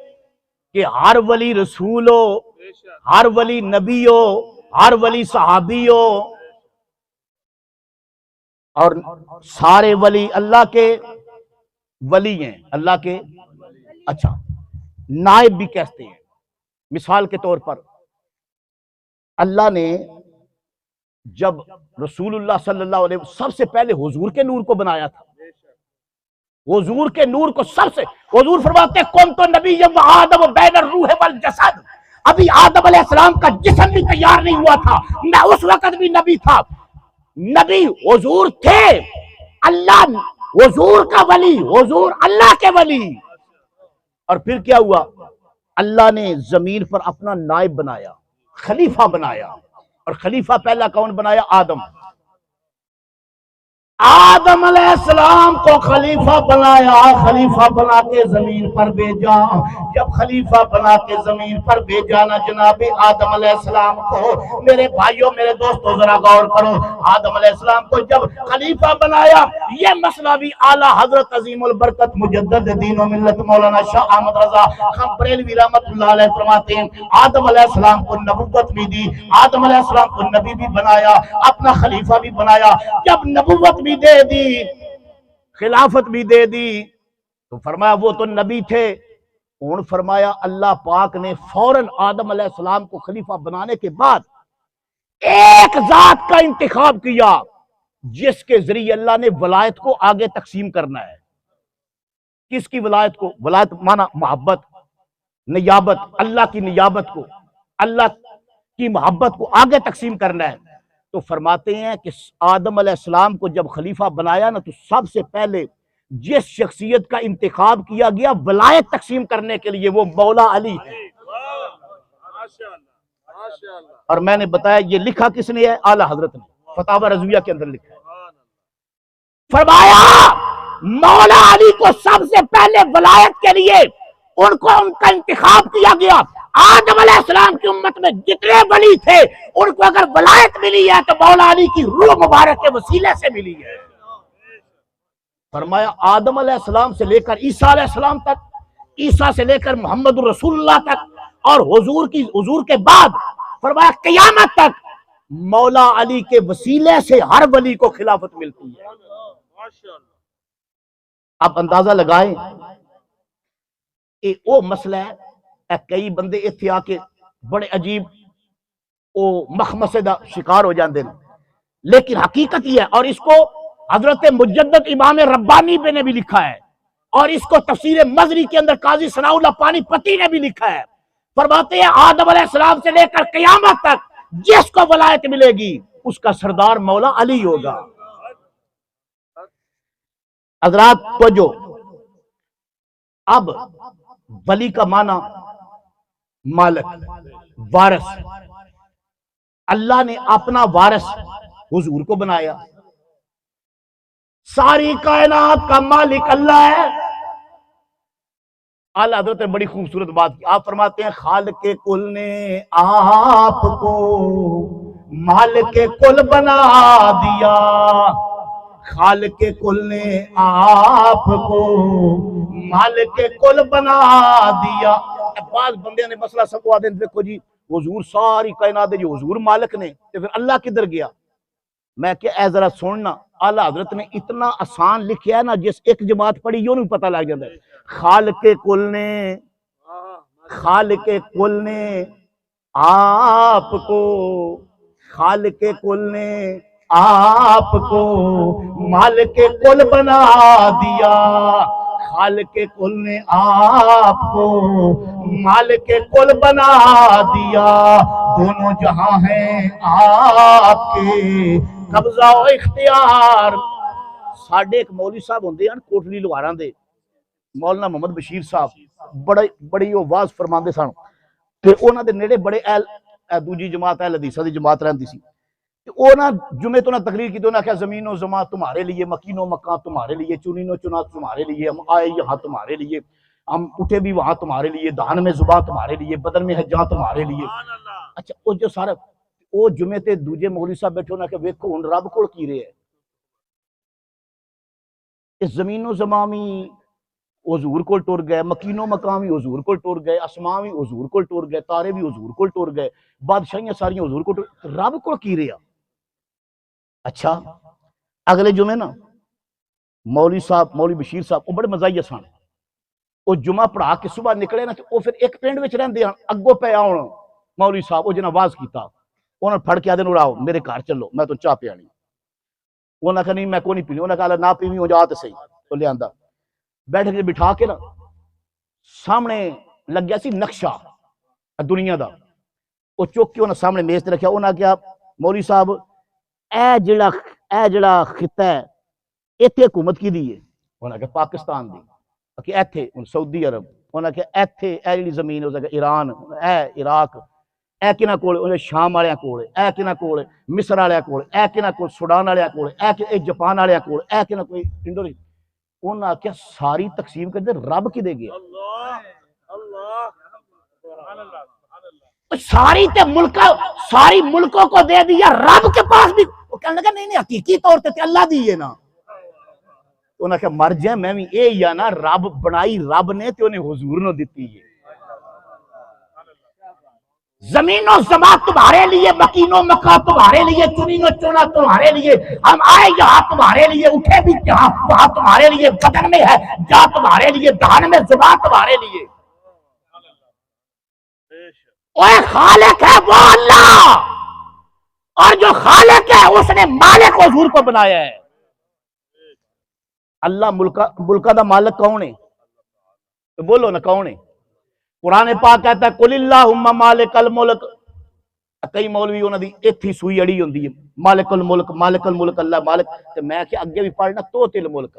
کہ ہر ولی رسول ہو، ہر ولی نبی ہو، ہر ولی صحابی ہو، اور سارے ولی اللہ کے ولی ہیں، اللہ کے اچھا نائب بھی کہتے ہیں۔ مثال کے طور پر اللہ نے جب رسول اللہ صلی اللہ علیہ وسلم سب سے پہلے حضور کے نور کو بنایا تھا، حضور کے نور کو سب سے، حضور فرماتے ہیں کون تو نبی آدم بین الروح والجسد، ابھی آدم علیہ السلام کا جسم بھی تیار نہیں ہوا تھا، میں اس وقت بھی نبی تھا۔ نبی حضور تھے، اللہ حضور کا ولی، حضور اللہ کے ولی۔ اور پھر کیا ہوا؟ اللہ نے زمین پر اپنا نائب بنایا، خلیفہ بنایا، اور خلیفہ پہلا کون بنایا؟ آدم۔ آدم علیہ السلام کو خلیفہ بنایا، خلیفہ بنا کے زمین پر بھیجا۔ جب خلیفہ بنا کے زمین پر بھیجا نا جناب آدم علیہ السلام کو، میرے بھائیوں میرے دوستوں ذرا غور کرو، آدم علیہ السلام کو جب خلیفہ بنایا، یہ مسئلہ بھی اعلیٰ حضرت عظیم البرکت مجدد دین و ملت مولانا شاہ احمد رضا خان بریلوی رحمت اللہ علیہ فرماتے ہیں آدم علیہ السلام کو نبوت بھی دی، آدم علیہ السلام کو نبی بھی بنایا، اپنا خلیفہ بھی بنایا۔ جب نبوت بھی دے دی، خلافت بھی دے دی، تو فرمایا وہ تو نبی تھے، اور فرمایا اللہ پاک نے فوراً آدم علیہ السلام کو خلیفہ بنانے کے بعد ایک ذات کا انتخاب کیا جس کے ذریعے اللہ نے ولایت کو آگے تقسیم کرنا ہے۔ کس کی ولایت کو؟ ولایت مانا محبت، نیابت، اللہ کی نیابت کو، اللہ کی محبت کو آگے تقسیم کرنا ہے۔ تو فرماتے ہیں کہ آدم علیہ السلام کو جب خلیفہ بنایا نا، تو سب سے پہلے جس شخصیت کا انتخاب کیا گیا ولایت تقسیم کرنے کے لیے، وہ مولا علی ہے۔ اور میں نے بتایا یہ لکھا کس نے ہے؟ اعلیٰ حضرت نے فتاوی رضویہ کے اندر لکھا ہے۔ فرمایا مولا علی کو سب سے پہلے ولایت کے لیے ان کا انتخاب کیا گیا۔ آدم علیہ السلام کی امت میں جتنے ولی تھے، ان کو اگر ولایت ملی ہے تو مولا علی کی روح مبارک کے وسیلے سے ملی ہے۔ فرمایا آدم علیہ السلام سے لے کر عیسیٰ علیہ السلام تک، عیسیٰ سے لے کر محمد الرسول اللہ تک، اور حضور کے بعد فرمایا قیامت تک مولا علی کے وسیلے سے ہر ولی کو خلافت ملتی ہے۔ آپ اندازہ لگائیں، وہ مسئلہ ہے، کئی بندے اتھے آ کے بڑے عجیب مخمسے دا شکار ہو جاندے ہیں، لیکن حقیقت یہ ہے، اور اس کو حضرت مجدد امام ربانی پہ نے بھی لکھا ہے، اور اس کو تفسیر مظری کے اندر قاضی ثناء اللہ پانی پتی نے بھی لکھا ہے۔ فرماتے ہیں آدم علیہ السلام سے لے کر قیامت تک جس کو ولایت ملے گی اس کا سردار مولا علی ہوگا۔ حضرات توجہ، اب ولی کا معنی مالک، وارث۔ اللہ نے اپنا وارث حضور کو بنایا۔ ساری کائنات کا مالک اللہ ہے۔ اعلیٰ حضرت نے بڑی خوبصورت بات کی، آپ فرماتے ہیں خالق کل نے آپ کو مالک کل بنا دیا، خالق کل نے آپ کو مالک کل بنا دیا۔ بعض بندے نے مسئلہ سمجھا دیں، دیکھو جی حضور ساری کائنات جو حضور مالک نے، تو پھر اللہ کدھر گیا؟ میں کہ اے ذرا سننا، اعلیٰ حضرت نے اتنا آسان لکھیا ہے نا، جس ایک جماعت پڑھی یوں نہیں پتہ لگ جاتا ہے۔ خالق کل نے، خالق کل نے آپ کو، خالق کل نے آپ کو مالک کل بنا دیا، خالق کل نے آپ کو مالک کل بنا دیا، دونوں جہاں ہیں آپ کے قبضہ و اختیار۔ ساڈے ایک مولوی صاحب ہوندے ہیں کوٹلی لوہاراں دے، مولانا محمد بشیر صاحب، بڑی وہ واز فرماندے سن، تے انہاں دے نیڑے بڑے اہل دوجی جماعت اہل حدیث دی جماعت رہندی سی۔ انہاں جمعے تو نہ تقریر کی، تو انہاں کہا زمین و زمان تمہارے لیے، مکین و مکان تمہارے لیے، چنین و چنا تمہارے لیے، ہم آئے یہاں تمہارے لیے، ہم اٹھے بھی وہاں تمہارے لیے، دہن میں زبان تمہارے لیے، بدن میں حجاں تمہارے لیے۔ اچھا وہ جو سارا وہ جمعے تے دوجے مولوی صاحب بیٹھے انہاں کہ ویکھو ہن رب کول کی رہے ہے، اس زمین و زمامی حضور کو ٹر گئے، مکینو مقام بھی حضور کو ٹر گئے، اسماء بھی حضور کو ٹر گئے، تارے بھی حضور کو ٹر گئے، بادشاہیاں ساریاں حضور کو ٹر، رب کو کی رہا۔ اچھا اگلے جمعے نا مولوی صاحب، مولوی بشیر صاحب، وہ بڑے مزاحیہ سن، وہ جمعہ پڑھا کے صبح نکلے نا، وہ پھر ایک پنڈ وچ رہندے ہیں، اگوں پہ آؤ مولوی صاحب، وہ جنہاں واز کیتا، انہوں نے پھڑ کے آدھے اڑاؤ میرے گھر چلو میں تو چاہ پیانی، انہوں نے کہا نہیں میں کو نہیں پینی، انہوں نے کہا نہ پیوی ہو جا تو صحیح، تو لے آندا بیٹھ کے بٹھا کے نا سامنے لگ گیا سی نقشہ دنیا دا، وہ چک کے انہوں نے سامنے میز تے رکھیا، انہوں نے کہا مولوی صاحب اے جڑا خطہ ہے ایتھے حکومت کی دی ہے؟ انہوں نے کہا پاکستان دی، کہ ایتھے سعودی عرب، انہوں نے کہا ایتھے اے جڑی زمین ہے ایران، اے عراق، اے کنہ کول شام والے کول، اے کنہ کول مصر والے کول، اے کنہ کول سوڈان والے کول، اے جاپان والے کول، اے کنہ کوئی انڈونیشیا، انہوں نے کہا ساری تقسیم کر دے رب کی دے گیا، ساری تے ملکہ ساری ملکوں کو دے دیا، رب کے پاس بھی، وہ کہنے لگا نہیں حقیقی طور تے اللہ دی ہے نا، انہوں نے کہا مر جائیں میں بھی اے یا نا رب بنائی رب نے تے انہیں حضور نے دیتی ہے، زمین و زمان تمہارے لیے، مکین و مکہ تمہارے لیے، چنین و چنا تمہارے لیے، ہم آئے یہاں تمہارے لیے، اٹھے بھی جہاں وہاں تمہارے لیے، بدن میں ہے جہاں تمہارے لیے، دہان میں زبان تمہارے لیے، اوہ خالق ہے وہ اللہ، اور جو خالق ہے اس نے مالک حضور کو بنایا ہے۔ اللہ ملکہ دا مالک کون ہے؟ بولو نا کون ہے؟ قرآن پاک کہتا ہے قل اللہم مالک الملک، کئی مولوی انہوں دی ایتھی سوئی اڑی ہوندی ہے مالک الملک مالک الملک اللہ مالک، تو میں کہ اگے بھی پڑھنا تو تل ملک،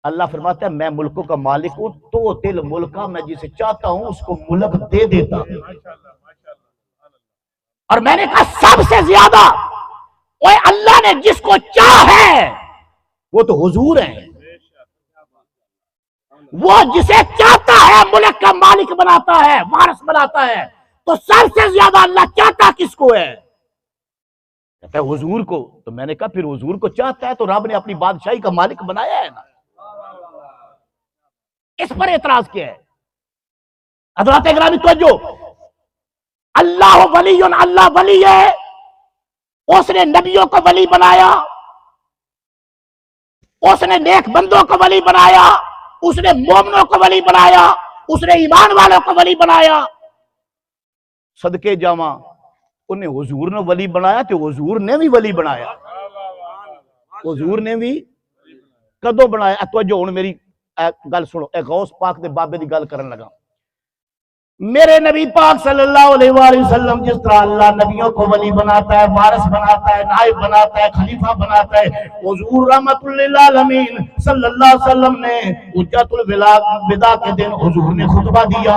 اللہ فرماتا ہے میں ملکوں کا مالک ہوں، تو تل ملکہ، میں جسے چاہتا ہوں اس کو ملک دے دیتا ہوں، اور میں نے کہا سب سے زیادہ اوہ اللہ نے جس کو چاہے وہ تو حضور ہیں، وہ جسے چاہتا ہے ملک کا مالک بناتا ہے، وارث بناتا ہے، تو سب سے زیادہ اللہ چاہتا کس کو ہے؟ کہتا ہے حضور کو، تو میں نے کہا پھر حضور کو چاہتا ہے تو رب نے اپنی بادشاہی کا مالک بنایا ہے نا، اس پر اعتراض کیا ہے؟ حضرات اکرامی توجہ، اللہ ولی، اللہ ولی ہے، اس نے نبیوں کو ولی بنایا، اس نے نیک بندوں کو ولی بنایا، اس نے مومنوں کو ولی بنایا، اس نے ایمان والوں کو ولی بنایا، صدقے جاواں انہیں حضور نے ولی بنایا تو حضور نے بھی ولی بنایا، حضور نے بھی کدوں بنایا؟ توجہ ہن میری گل سنو، اے غوث پاک دے بابے دی گل کرن لگا، میرے نبی پاک صلی اللہ علیہ وآلہ وسلم جس طرح اللہ نبیوں کو ولی بناتا ہے، وارث بناتا ہے، نائب بناتا ہے، خلیفہ بناتا ہے، حضور رحمت للعالمین صلی اللہ علیہ وسلم نے حجت الوداع کے دن حضور نے خطبہ دیا،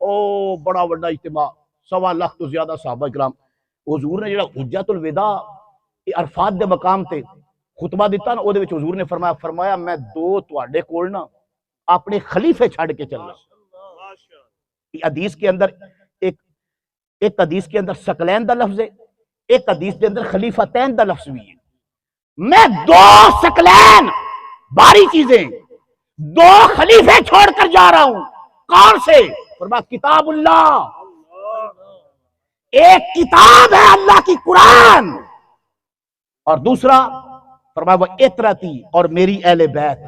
او بڑا بڑا اجتماع، 1.25 لاکھ تو زیادہ صحابہ کرام، حضور نے جڑا حجت الوداع عرفات دے مقام تے خطبہ دیتا نا، او دے وچ حضور نے فرمایا میں دو تواڈے کول نا اپنے خلیفے چھڈ کے چلنا، حدیث کے اندر ایک حدیث کے اندر ثقلین دا لفظ ہے، ایک حدیث کے اندر خلیفتین دا لفظ بھی ہے، میں 2 ثقلین باری چیزیں 2 خلیفے چھوڑ کر جا رہا ہوں، کون سے؟ فرمایا کتاب اللہ، ایک کتاب ہے اللہ کی قرآن، اور دوسرا فرمایا وہ اطرتی اور میری اہل بیت،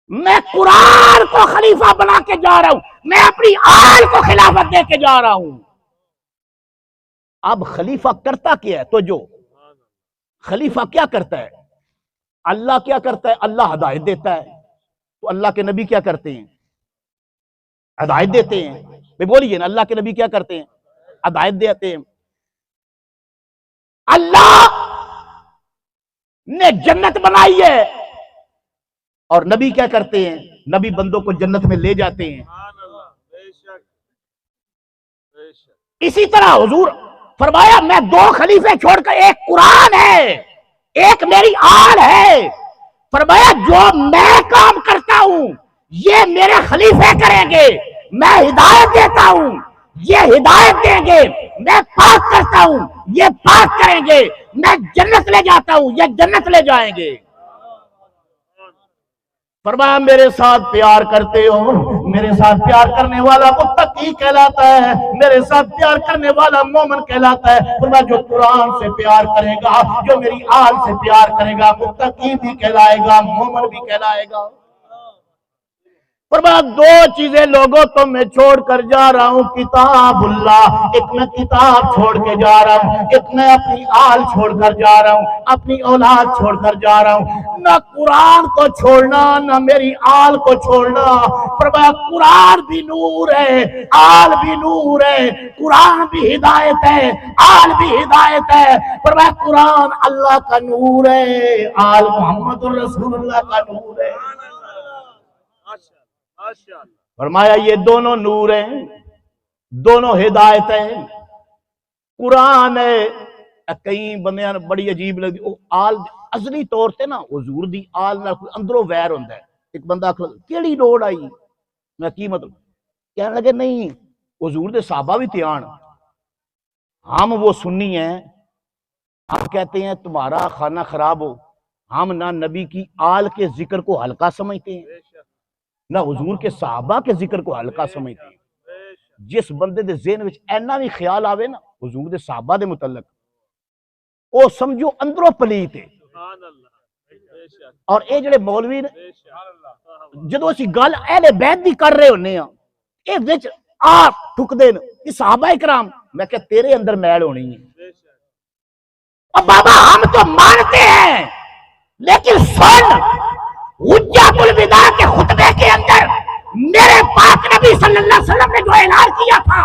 میں قرآن کو خلیفہ بنا کے جا رہا ہوں، میں اپنی آل کو خلافت دے کے جا رہا ہوں۔ اب خلیفہ کرتا کیا ہے؟ تو جو خلیفہ کیا کرتا ہے؟ اللہ کیا کرتا ہے؟ اللہ ہدایت دیتا ہے، تو اللہ کے نبی کیا کرتے ہیں؟ ہدایت دیتے ہیں، بھئی بولیے نا، اللہ کے نبی کیا کرتے ہیں؟ ہدایت دیتے ہیں۔ اللہ نے جنت بنائی ہے اور نبی کیا کرتے ہیں؟ نبی بندوں کو جنت میں لے جاتے ہیں۔ اسی طرح حضور فرمایا میں 2 خلیفے چھوڑ کر، ایک قرآن ہے ایک میری آل ہے، فرمایا جو میں کام کرتا ہوں یہ میرے خلیفے کریں گے، میں ہدایت دیتا ہوں یہ ہدایت دیں گے، میں پاک کرتا ہوں یہ پاک کریں گے، میں جنت لے جاتا ہوں یہ جنت لے جائیں گے۔ فرمایا میرے ساتھ پیار کرتے ہو، میرے ساتھ پیار کرنے والا متقی کہلاتا ہے، میرے ساتھ پیار کرنے والا مومن کہلاتا ہے۔ فرمایا جو قرآن سے پیار کرے گا، جو میری آل سے پیار کرے گا، متقی بھی کہلائے گا، مومن بھی کہلائے گا۔ فرمایا دو چیزیں لوگوں تو میں چھوڑ کر جا رہا ہوں، کتاب اللہ، ایک میں کتاب چھوڑ کے جا رہا ہوں، ایک میں اپنی آل چھوڑ کر جا رہا ہوں، اپنی اولاد چھوڑ کر جا رہا ہوں۔ نہ قرآن کو چھوڑنا، نہ میری آل کو چھوڑنا۔ فرمایا قرآن بھی نور ہے، آل بھی نور ہے، قرآن بھی ہدایت ہے، آل بھی ہدایت ہے۔ فرمایا قرآن اللہ کا نور ہے، آل محمد الرسول اللہ کا نور ہے۔ فرمایا یہ دونوں نور ہیں، دونوں ہدایت ہیں۔ قرآن ہے، کئی بندیاں بڑی عجیب لگتی او آل ازلی طور تے نا حضور دی آل نہ کوئی اندروں ویر ہوندا ہے۔ ایک بندہ کیڑی لوڑ آئی، میں کی مطلب کہنے لگے نہیں حضور دے صحابہ بھی تیان، ہم وہ سنی ہیں، ہم کہتے ہیں تمہارا کھانا خراب ہو، ہم نہ نبی کی آل کے ذکر کو ہلکا سمجھتے ہیں، نہ حضور کے صحابہ کے ذکر کو ہلکا سمجھتے ہیں۔ جس بندے دے ذہن وچ اینا بھی خیال آوے نا حضور دے صحابہ دے متعلق، او سمجھو اندروں پلیت ہے۔ اور اے جڑے مولوی نے جدو اسی گل اہل بیت دی کر رہے ہونے ہاں، اے وچ آپ ٹھک دین کہ صحابہ اکرام، میں کہ تیرے اندر میل ہونی ہے۔ اور بابا ہم تو مانتے ہیں، لیکن سن حجت الوداع کے خطبے کے اندر میرے پاک نبی صلی اللہ علیہ وسلم نے جو اعلان کیا تھا،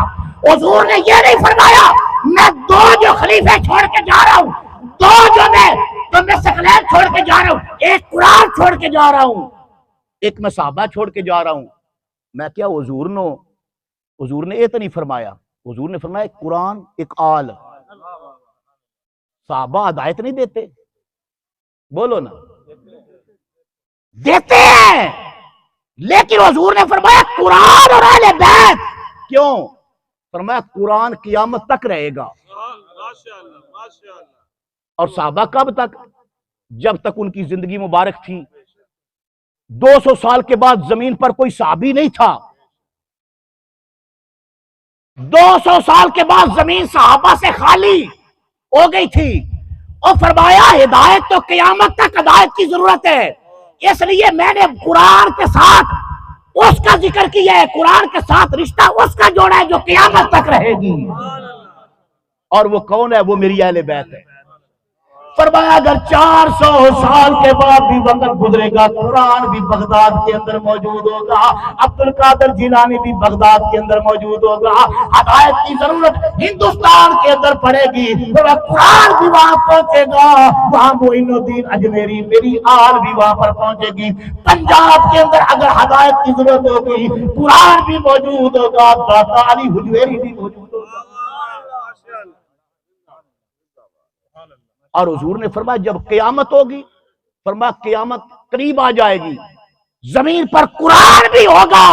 حضور نے یہ نہیں فرمایا میں دو جو خلیفے چھوڑ کے جا رہا ہوں، دو جو میں ثقلین چھوڑ کے جا رہا ہوں، ایک قرآن چھوڑ کے جا رہا ہوں، ایک میں صحابہ چھوڑ کے جا رہا ہوں۔ میں کیا حضور نے یہ تو نہیں فرمایا، حضور نے فرمایا ایک قرآن ایک آل۔ صحابہ ہدایت نہیں دیتے؟ بولو نا، دیتے ہیں، لیکن حضور نے فرمایا قرآن اور اہل بیت۔ کیوں؟ فرمایا قرآن قیامت تک رہے گا، اور صحابہ کب تک؟ جب تک ان کی زندگی مبارک تھی۔ 200 سال کے بعد زمین پر کوئی صحابی نہیں تھا، 200 سال کے بعد زمین صحابہ سے خالی ہو گئی تھی، اور فرمایا ہدایت تو قیامت تک ہدایت کی ضرورت ہے، اس لیے میں نے قرآن کے ساتھ اس کا ذکر کیا ہے، قرآن کے ساتھ رشتہ اس کا جوڑا ہے جو قیامت تک رہے گی۔ اور وہ کون ہے؟ وہ میری اہل بیت ہے۔ فرمایا اگر 400 سال کے بعد بھی وقت گزرے گا، قرآن بھی بغداد کے اندر موجود ہوگا، عبد القادر جیلانی بھی بغداد کے اندر موجود ہوگا، ہدایت کی ضرورت ہندوستان کے اندر پڑے گی، قرآن بھی وہاں پہنچے گا، وہاں معین الدین اجمیری میری آل بھی وہاں پر پہنچے گی۔ پنجاب کے اندر اگر ہدایت کی ضرورت ہوگی، قرآن بھی موجود ہوگا، داتا علی حجویری بھی موجود ہوگا۔ اور حضور نے فرمایا جب قیامت ہوگی، فرمایا قیامت قریب آ جائے گی، زمین پر قرآن بھی ہوگا،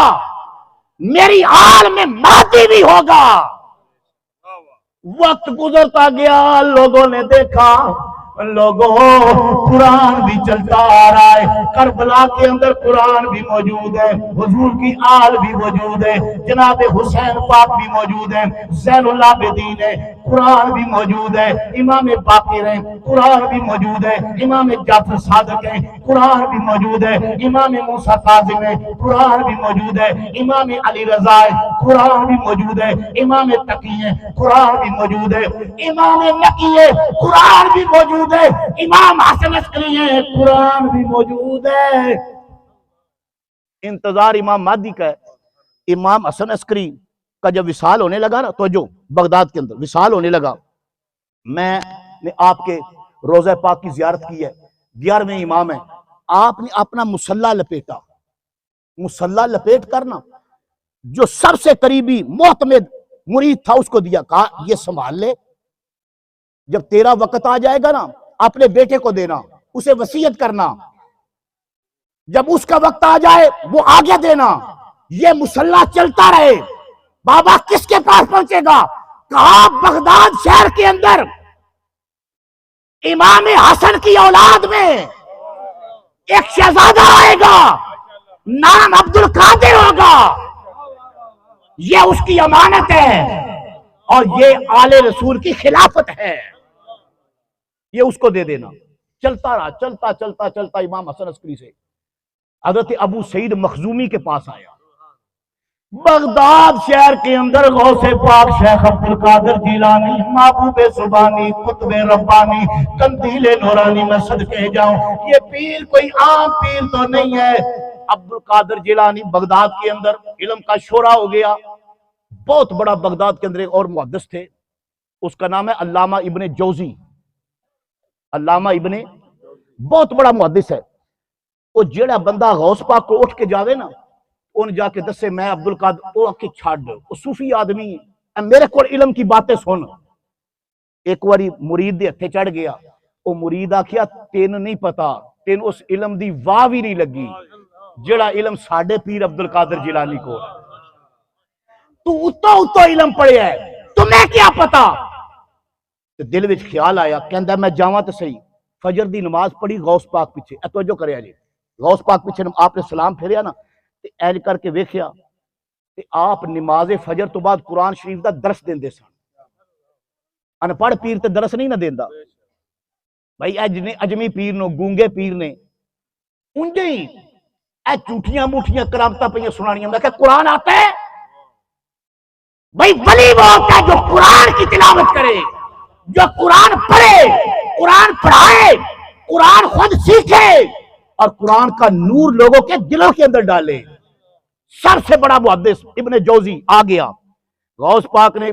میری آل میں مہدی بھی ہوگا۔ وقت گزرتا گیا، لوگوں نے دیکھا لوگوں قرآن بھی چلتا آ رہا ہے، کربلا کے اندر قرآن بھی موجود ہے، حضور کی آل بھی موجود ہے، جناب حسین پاک بھی موجود ہے، زین العابدین ہے، قرآن بھی موجود ہے، امام باقر ہیں، قرآن بھی موجود ہے، امام جعفر صادق ہیں، قرآن بھی موجود ہے، امام موسیٰ کاظم ہے، قرآن بھی موجود ہے، امام علی رضا ہے، قرآن بھی موجود ہے، امام تقی ہے، قرآن بھی موجود ہے، امام نقی ہے، قرآن بھی موجود ہے، امام حسن عسکری ہے، قرآن بھی موجود ہے۔ انتظار امام مہدی کا ہے۔ امام حسن عسکری کا جب وصال ہونے لگا نا، تو جو بغداد کے اندر وصال ہونے لگا، میں نے آپ کے روضہ پاک کی زیارت کی ہے، 11ویں امام ہے، آپ نے اپنا مسلح لپیٹا، مسلح لپیٹ کرنا جو سب سے قریبی معتمد مرید تھا اس کو دیا، کہا یہ سنبھال لے، جب تیرا وقت آ جائے گا نا اپنے بیٹے کو دینا، اسے وصیت کرنا، جب اس کا وقت آ جائے وہ آگے دینا، یہ مسلح چلتا رہے۔ بابا کس کے پاس پہنچے گا؟ کہا بغداد شہر کے اندر امام حسن کی اولاد میں ایک شہزادہ آئے گا، نام عبد القادر ہوگا، یہ اس کی امانت ہے اور یہ آل رسول کی خلافت ہے، یہ اس کو دے دینا۔ چلتا رہا، چلتا چلتا چلتا امام حسن عسکری سے حضرت ابو سعید مخزومی کے پاس آیا۔ بغداد شہر کے اندر غوث پاک شیخ عبد القادر جیلانی، محبوب سبحانی، قطب ربانی، قندیل نورانی، میں صدقے جاؤں، یہ پیر کوئی عام پیر تو نہیں ہے۔ عبد القادر جیلانی بغداد کے اندر علم کا شورا ہو گیا، بہت بڑا بغداد کے اندر ایک اور محدث تھے، اس کا نام ہے علامہ ابن جوزی۔ علامہ ابن بہت بڑا محدث ہے، وہ جیڑا بندہ غوث پاک کو اٹھ کے جاوے نا، ان جا کے دسے میں عبد القادر، وہ کے چھاڑ دے، وہ صوفی آدمی ہے، میرے کو علم کی باتیں سن۔ ایک واری مرید دے ہتھے چڑھ گیا، وہ مرید آکھیا تین نہیں پتا، تین اس علم دی واہ بھی نہیں لگی جیڑا علم ساڈے پیر عبد القادر جیلانی کو، تو اتو علم پڑھیا ہے، تمہیں کیا پتا؟ دل وچ خیال آیا، کہندا میں جاواں تے صحیح۔ فجر دی نماز پڑھی غوث پاک پیچھے، توجہ کریا جی، غوث پاک پیچھے آپ نے سلام پھیریا نا تے اینج کر کے ویکھیا تے آپ نماز فجر تو بعد قرآن شریف دا درس دیندے سن۔ ان پڑھ پیر تے درس نہیں نہ دیندا بھائی، اجمی پیر نو، گونگے پیر نے انجے ہی اے جھوٹیاں موٹیاں کرامتاں پہ سنانیاں۔ میں کہ قرآن آتا ہے بھائی، ولی وہ ہوتا ہے جو قرآن کی تلاوت کرے، جو قرآن پڑھے، قرآن پڑھائے، قرآن خود سیکھے اور قرآن کا نور لوگوں کے دلوں کے اندر ڈالے۔ سب سے بڑا محدث ابن جوزی آ گیا، غوث پاک نے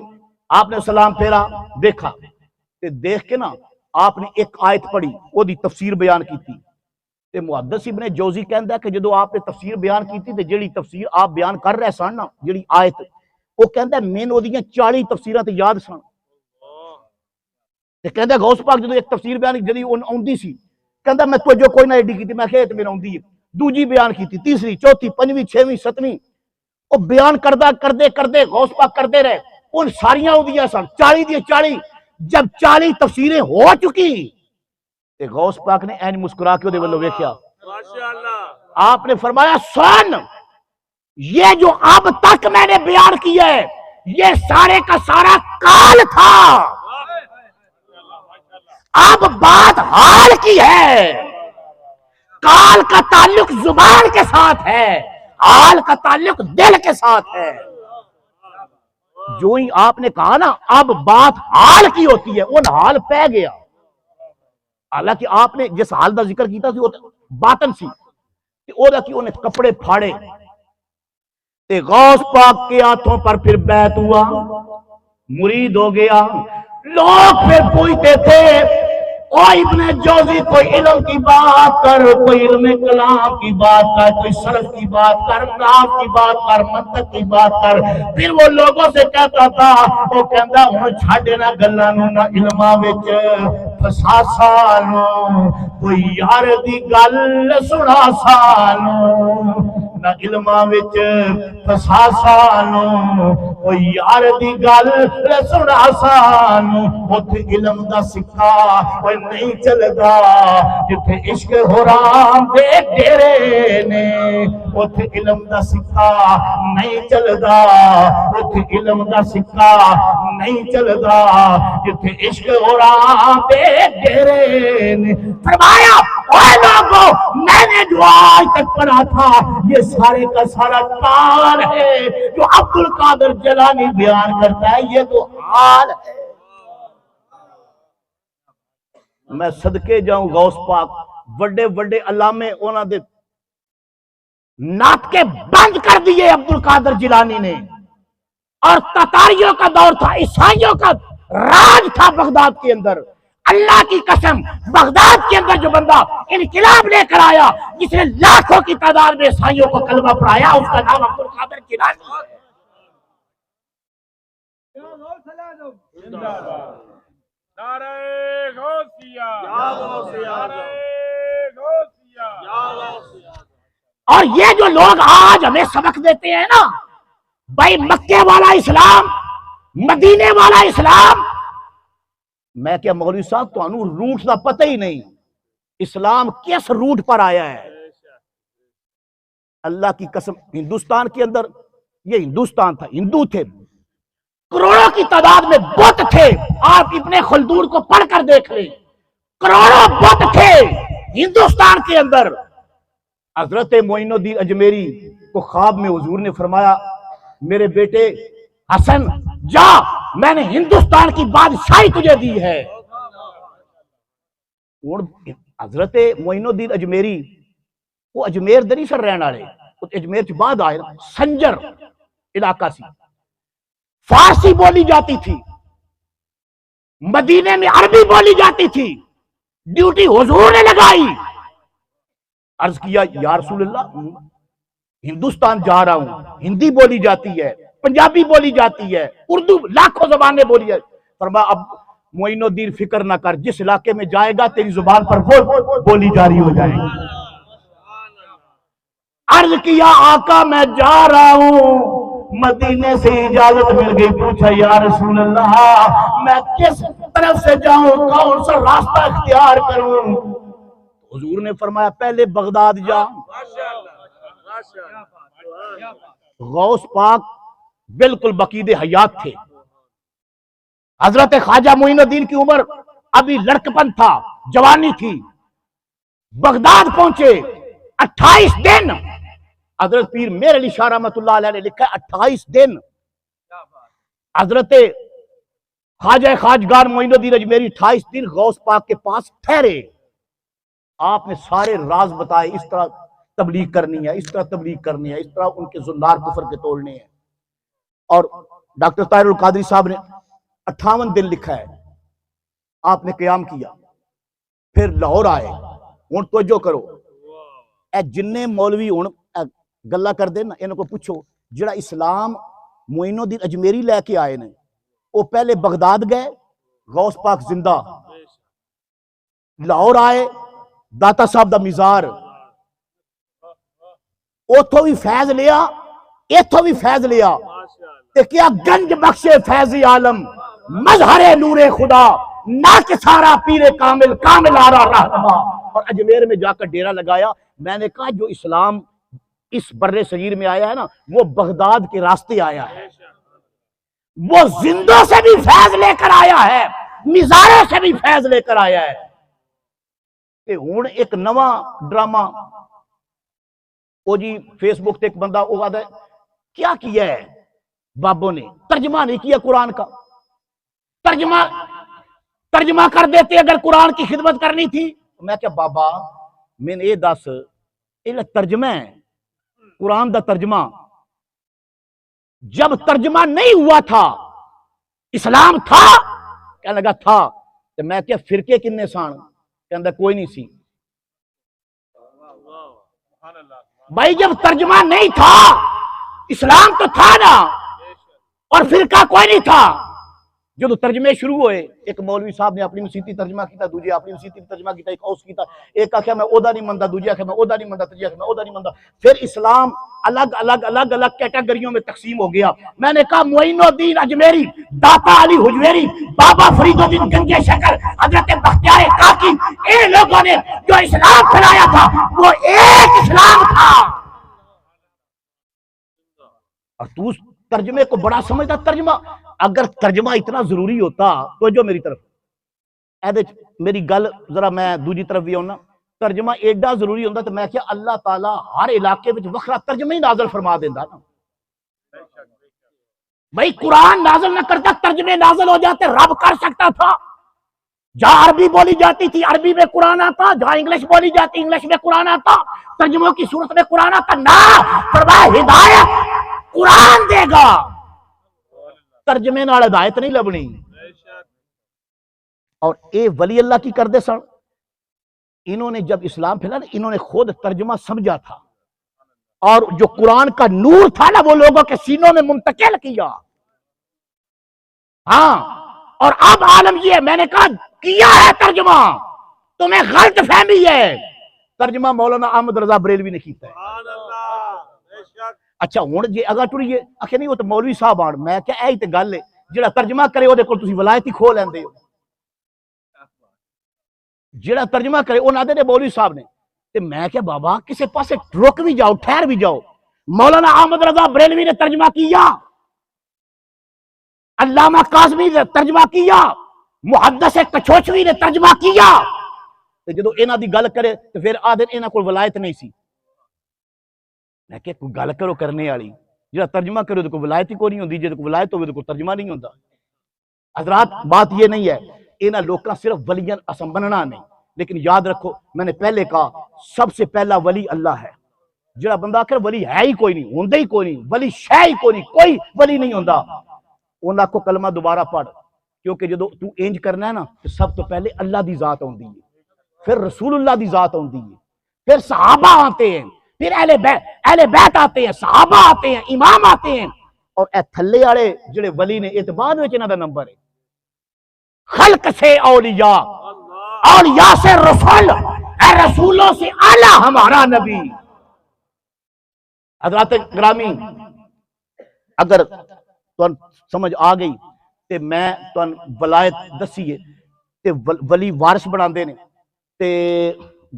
آپ نے سلام پھیرا، دیکھا تے دیکھ کے نا آپ نے ایک آیت پڑھی، وہ دی تفسیر بیان کی تھی تے محدث ابن جوزی کہندا ہے کہ جدو آپ نے تفسیر بیان کی تھی تے جیڑی تفسیر آپ بیان کر رہے سن نا، جیڑی آیت، وہ کہندا ہے میں نے اودیاں 40 تفسیراں تے یاد سن۔ تے کہندا غوث پاک جدو ایک تفسیر بیان جدی اوندی سی، کہندا میں توجہ کوئی نہ ایڈی کیتی، میں کہ تے میرے اوندی ہے، دوجی بیان کیتی، تیسری، چوتھی، پنجویں، چھویں، ستویں، وہ بیان کردے غوث پاک کردے رہے، ان ساریاں اوندیاں سن 40 دی 40۔ جب 40 تفسیریں ہو چکی تے غوث پاک نے این مسکرا کے دے ولو ویکھیا، آپ نے فرمایا سن، یہ جو اب تک میں نے بیان کیا ہے یہ سارے کا سارا کال تھا، اب بات حال کی ہے۔ کال کا تعلق زبان کے ساتھ ہے، حال کا تعلق دل کے ساتھ ہے۔ جو ہی آپ نے کہا نا اب بات حال کی ہوتی ہے، ان حال پہ گیا۔ حالانکہ آپ نے جس حال کا ذکر کیتا سی وہ باطن سی، او دا کی انہیں کپڑے پھاڑے تے غوث پاک کے ہاتھوں پر پھر بیعت ہوا، مرید ہو گیا۔ لوگ پھر پوچھتے تھے او ابن جوزی کوئی علم کی بات کر، کوئی علم کلام کی بات کر، کوئی صرف کی بات کر، نحو کی بات کر، منطق کی بات کر۔ پھر وہ لوگوں سے کہتا تھا، وہ کہندا ہن چھڈ نہ گلاں نوں، نہ علماں وچ پھسا سانو، کوئی یار دی گل سنا سانو، نہ علماں وچ پھسا سانو، کوئی یار دی گل سنا سانو۔ اوتھے علم دا سکہ کوئی نہیں چلدا جتھے عشق حرام دے ڈیرے نے، اوتھے علم دا سکہ نہیں چلدا، اوتھے علم دا سکہ نہیں چلدا جتھے عشق حرام دے ڈیرے نے۔ فرمایا اے لوگوں، میں نے جو آج تک پڑھا تھا یہ سارے کا سارا کال ہے، جو عبد القادر جیلانی بیان کرتا ہے یہ تو حال ہے۔ میں صدقے جاؤں غوث پاک، بڑے بڑے علامے انہاں دے نعت کے بند کر دیے عبد القادر جیلانی نے، اور تتاریوں کا دور تھا، عیسائیوں کا راج تھا بغداد کے اندر۔ اللہ کی قسم بغداد کے اندر جو بندہ انقلاب لے کر آیا، جس نے لاکھوں کی تعداد میں عیسائیوں کو کلمہ پڑھایا، اس کا نام عبد القادر جیلانی ہے۔ نعرہ غوثیہ، نعرہ غوثیہ۔ اور یہ جو لوگ آج ہمیں سبق دیتے ہیں نا بھائی مکے والا اسلام، مدینے والا اسلام، میں کیا مولوی صاحب تو انہوں روٹ دا پتہ ہی نہیں، اسلام کس روٹ پر آیا ہے؟ اللہ کی قسم ہندوستان کے اندر، یہ ہندوستان تھا، ہندو تھے کروڑوں کی تعداد میں، بت تھے، آپ ابن خلدون کو پڑھ کر دیکھ لیں، کروڑوں بت تھے ہندوستان کے اندر۔ حضرت معین الدین اجمیری کو خواب میں حضور نے فرمایا میرے بیٹے حسن جا، میں نے ہندوستان کی بادشاہی تجھے دی ہے۔ حضرت معین الدین اجمیری وہ اجمیر دری سر رہن والے، اجمیر چ بعد آئے سنجر علاقہ سی، فارسی بولی جاتی تھی، مدینے میں عربی بولی جاتی تھی، ڈیوٹی حضور نے لگائی۔ عرض کیا یا رسول اللہ ہندوستان جا رہا ہوں، ہندی بولی جاتی ہے، پنجابی بولی جاتی ہے، اردو لاکھوں زبانیں بولی ہے۔ فرمایا اب معین الدین فکر نہ کر، جس علاقے میں جائے گا تیری زبان پر وہ بولی جاری ہو جائے گی۔ عرض کیا آقا میں جا رہا ہوں، مدینے سے اجازت مل گئی، پوچھا یا رسول اللہ میں کس طرف سے جاؤں، کون سا راستہ اختیار کروں؟ حضور نے فرمایا پہلے بغداد جا۔ غوث پاک بالکل بقید حیات تھے، حضرت خواجہ معین الدین کی عمر ابھی لڑکپن تھا، جوانی تھی، بغداد پہنچے 28 دن، حضرت پیر میر علی شاہ رحمۃ اللہ علیہ نے لکھا ہے 28 دن حضرت خواجہ خواجگار معین الدین اجمیری 28 دن غوث پاک کے پاس ٹھہرے۔ آپ نے سارے راز بتائے، اس طرح تبلیغ کرنی ہے، اس طرح تبلیغ کرنی ہے، اس طرح ان کے زنار کفر کے توڑنے ہیں۔ اور ڈاکٹر طاہر القادری صاحب نے 58 دن لکھا ہے، آپ نے قیام کیا، پھر لاہور آئے۔ ہن توجہ کرو، اے جننے مولوی ہن گلا کر دے نا، انہوں کو پوچھو جڑا اسلام معین الدین اجمیری لے کے آئے نے، وہ پہلے بغداد گئے، غوث پاک زندہ، لاہور آئے، داتا صاحب دا مزار، اوتھوں بھی فیض لیا، ایتھوں بھی فیض لیا، تے کیا گنج بخش فیض عالم، مظہر نور خدا، ناکسارا پیر کامل، کامل آرا رہنما۔ اور اجمیر میں جا کر ڈیرہ لگایا۔ میں نے کہا جو اسلام اس بر صغیر میں آیا ہے نا، وہ بغداد کے راستے آیا ہے، وہ زندوں سے بھی فیض لے کر آیا ہے، مزاروں سے بھی فیض لے کر آیا ہے۔ کہ ہون ایک نواں ڈرامہ، وہ جی فیس بک تے ایک بندہ وہ آدھا ہے کیا کیا ہے بابوں نے، ترجمہ نہیں کیا قرآن کا، ترجمہ کر دیتے اگر قرآن کی خدمت کرنی تھی۔ میں کیا بابا میں نے یہ دس یہ ترجمہ ہے قرآن دا ترجمہ، جب ترجمہ نہیں ہوا تھا اسلام تھا؟ کہنے لگا تھا۔ تو میں کیا فرقے کنے سان؟ کہنے کوئی نہیں سی۔ بھائی جب ترجمہ نہیں تھا اسلام تو تھا نا، اور فرقہ کوئی نہیں تھا۔ جو ترجمے شروع ہوئے، ایک مولوی صاحب نے اپنی مسیتی ترجمہ کیتا، دوجے اپنی مسیتی ترجمہ کیتا، ایک اوس کیتا، ایک آخیا میں اودا نہیں مندا، دوجے آخیا میں اودا نہیں مندا، تیجے آخیا میں اودا نہیں مندا۔ پھر اسلام الگ الگ کیٹیگریوں میں تقسیم ہو گیا۔ میں نے کہا معین الدین اجمیری، داتا علی حجویری، بابا فرید الدین گنجے شکر، حضرت بختیار کاکی، ان لوگوں نے جو اسلام پھیلایا تھا وہ ایک اسلام تھا۔ اور تو ترجمے کو بڑا سمجھتا، ترجمہ اگر ترجمہ اتنا ضروری ہوتا تو جو میری طرف میری گل ذرا میں دوسری طرف بھی ہونا، ترجمہ ایڈا ضروری ہوتا تو میں کیا اللہ تعالیٰ ہر علاقے میں وکھرا ترجمہ ہی نازل فرما دینا نا۔ بھائی قرآن نازل نہ کرتا ترجمے نازل ہو جاتے، رب کر سکتا تھا۔ جہاں عربی بولی جاتی تھی عربی میں قرآن آتا، جہاں انگلش بولی جاتی انگلش میں قرآن آتا، ترجموں کی صورت میں قرآن آتا نہ، فرمایا ہدایت قرآن دے گا، ترجمے نال ہدایت نہیں لبنی۔ اور اے ولی اللہ کی کردے سن، انہوں نے جب اسلام پھیلا نا، انہوں نے خود ترجمہ سمجھا تھا، اور جو قرآن کا نور تھا نا وہ لوگوں کے سینوں میں منتقل کیا۔ ہاں، اور اب عالم یہ ہے، میں نے کہا کیا ہے ترجمہ، تمہیں غلط فہمی ہے، ترجمہ مولانا احمد رضا بریلوی نے کیتا ہے۔ اچھا ہوں جی اگا ٹریے آخر نہیں وہ تو مولوی صاحب آن، میں کیا ایہی تے گل ہے جڑا ترجمہ کرے وہ دیکھو تسی ولایت ہی کھو لیندے ہو، جڑا ترجمہ کرے وہ نہ دے مولوی صاحب نے تے میں کیا بابا کسے پاسے رک بھی جاؤ، ٹھہر بھی جاؤ. مولانا احمد رضا بریلوی نے ترجمہ کیا، علامہ قاسمی نے ترجمہ کیا، محدث کچھوچوی نے ترجمہ کیا. تے جدو انہاں دی گل کرے تے پھر آدھے انہاں کول ولایت نہیں سی. میں کہ کوئی گل کرو کرنے والی، جڑا ترجمہ کرو تو کوئی ولایت ہی کوئی نہیں ہوندی، جے کوئی ولایت ہوے تو کوئی ترجمہ نہیں ہوندا. حضرات بات یہ نہیں ہے انہاں لوکاں صرف ولیاں اساں بننا نہیں، لیکن یاد رکھو میں نے پہلے کہا سب سے پہلا ولی اللہ ہے. جڑا بندہ آخر ولی ہے ہی کوئی نہیں، ہوندا ہی کوئی نہیں، ولی شے ہی کوئی نہیں، کوئی ولی نہیں ہوندا، انہاں کو کلمہ دوبارہ پڑھ. کیونکہ جدو تو انج کرنا ہے نا تو سب تو پہلے اللہ دی ذات ہوندی ہے، پھر رسول اللہ دی ذات ہوندی ہے، پھر صحابہ آتے ہیں، پھر اہل بیت آتے ہیں، صحابہ آتے ہیں، امام آتے ہیں، اور اے تھلے والے جڑے ولی نے اعتبار وچ انہاں دا نمبر ہے. خلق سے اولیاء، اولیاء سے رسول، اے رسولوں سے اعلیٰ ہمارا نبی. حضرات گرامی اگر تو سمجھ آ گئی تے میں تو ولایت دسیے تے ولی وارث بنا دے نے تے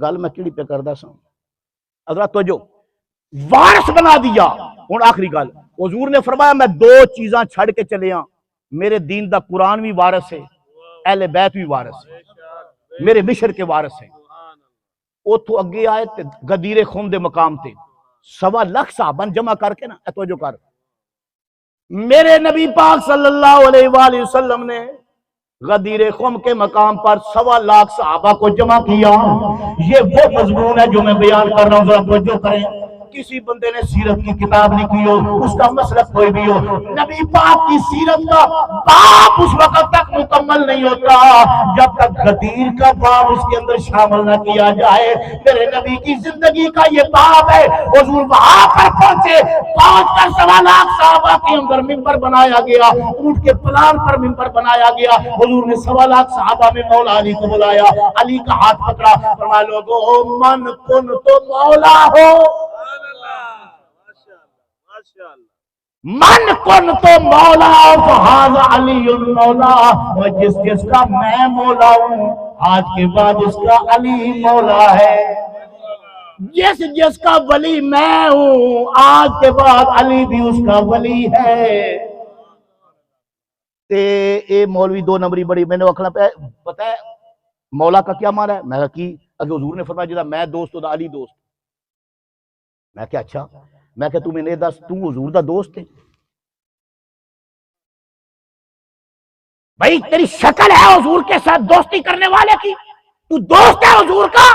گل میں کیڑی پہ کردا سا. حضرات تو جو وارث بنا دیا. ہن آخری گل حضور نے فرمایا میں دو چیزاں چھڑ کے چلے ہاں، میرے دین دا قرآن بھی وارث ہے، اہل بیت بھی وارث ہے، میرے مشر کے وارث ہیں. اوتھوں اگے آئے تے غدیر خم دے مقام تے 1.25 لاکھ صحابہ جمع کر کے نا توجہ کر، میرے نبی پاک صلی اللہ علیہ وآلہ وسلم نے غدیر خم کے مقام پر 1.25 لاکھ صحابہ کو جمع کیا. یہ وہ مضمون ہے جو میں بیان کر رہا ہوں، ذرا توجہ کریں. کسی بندے نے سیرت کی کتاب لکھی ہو، اس کا مسلک کوئی بھی ہو، نبی پاک کی سیرت کا باب اس وقت تک مکمل نہیں ہوتا جب تک غدیر کا باب اس کے اندر شامل نہ کیا جائے. میرے نبی کی زندگی کا یہ باب ہے. حضور وہاں پر پہنچے، پہنچ کر 1.25 لاکھ صحابہ کے اندر ممبر بنایا گیا، اونٹ کے پلان پر ممبر بنایا گیا. حضور نے 1.25 لاکھ صحابہ میں مولا علی کو بلایا، علی کا ہاتھ پکڑا، فرمایا لوگوں من کن تو مولا ہو، من کن تو مولا فہذا علی مولا، اور جس کا میں مولا ہوں آج کے بعد اس کا علی مولا ہے. جس کا ولی میں ہوں آج کے بعد علی بھی اس کا ولی ہے. تے اے مولوی 2 نمبری بڑی میں نے وکھنا پتہ ہے مولا کا کیا معنی ہے؟ میں کہا کی اگر حضور نے فرمایا جدا میں دوست ہوں علی دوست. میں کہا اچھا، میں کہ تم انہیں دس تو حضور دا دوست ہے؟ بھائی تیری شکل ہے حضور کے ساتھ دوستی کرنے والے کی، تو دوست ہے حضور کا؟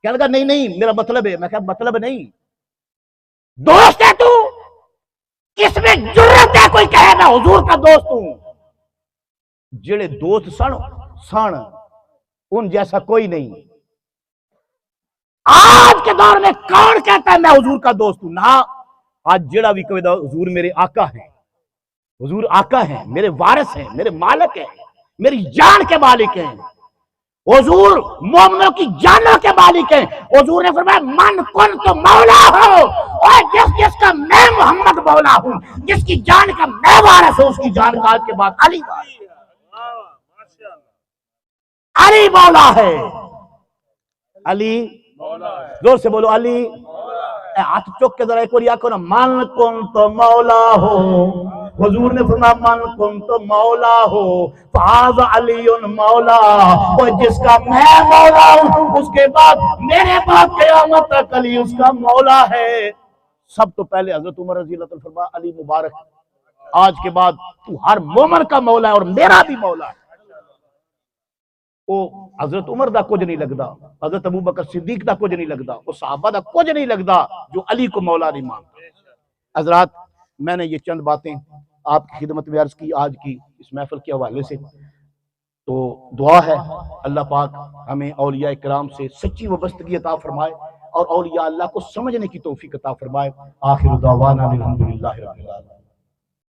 کہنے لگا نہیں نہیں میرا مطلب ہے. میں کہا مطلب نہیں، دوست ہے تو؟ کس میں جرت ہے کوئی کہے میں حضور کا دوست ہوں؟ جڑے دوست سن ان جیسا کوئی نہیں. آج کے دور میں کون کہتا ہے میں حضور کا دوست ہوں؟ نہ، آج جڑا بھی کوئی حضور میرے آقا ہیں، حضور آقا ہیں، میرے وارث ہیں، میرے مالک ہیں، میری جان کے مالک ہیں، حضور مومنوں کی جانوں کے مالک ہیں. حضور نے فرمایا من کن تو مولا ہو، اور جس کا میں محمد مولا ہوں، جس کی جان کا میں وارث ہوں، اس کی جان کا آج کے بعد علی علی مولا ہے. علی زور سے بولو علی. ہاتھ چوک کے ذرا ایک اور آکھو نا من کن تو مولا ہو. حضور نے فرمایا من کن تو مولا ہو فہذا علی مولا، اور جس کا میں مولا ہوں اس کے بعد میرے بعد قیامت تک علی اس کا مولا ہے. سب تو پہلے حضرت عمر رضی اللہ عنہ فرمایا علی مبارک آج کے بعد تو ہر مومن کا مولا ہے اور میرا بھی مولا ہے. وہ حضرت عمر دا کچھ نہیں لگدا، حضرت ابوبکر صدیق دا کچھ نہیں لگدا، وہ صحابہ دا کچھ نہیں لگدا جو علی کو مولا نہیں مانتا. حضرات میں نے یہ چند باتیں آپ کی خدمت میں عرض کی آج کی اس محفل کے حوالے سے. تو دعا ہے اللہ پاک ہمیں اولیاء کرام سے سچی وابستگی عطا فرمائے اور اولیاء اللہ کو سمجھنے کی توفیق عطا فرمائے. آخر دعوانا الحمدللہ رب العالمین.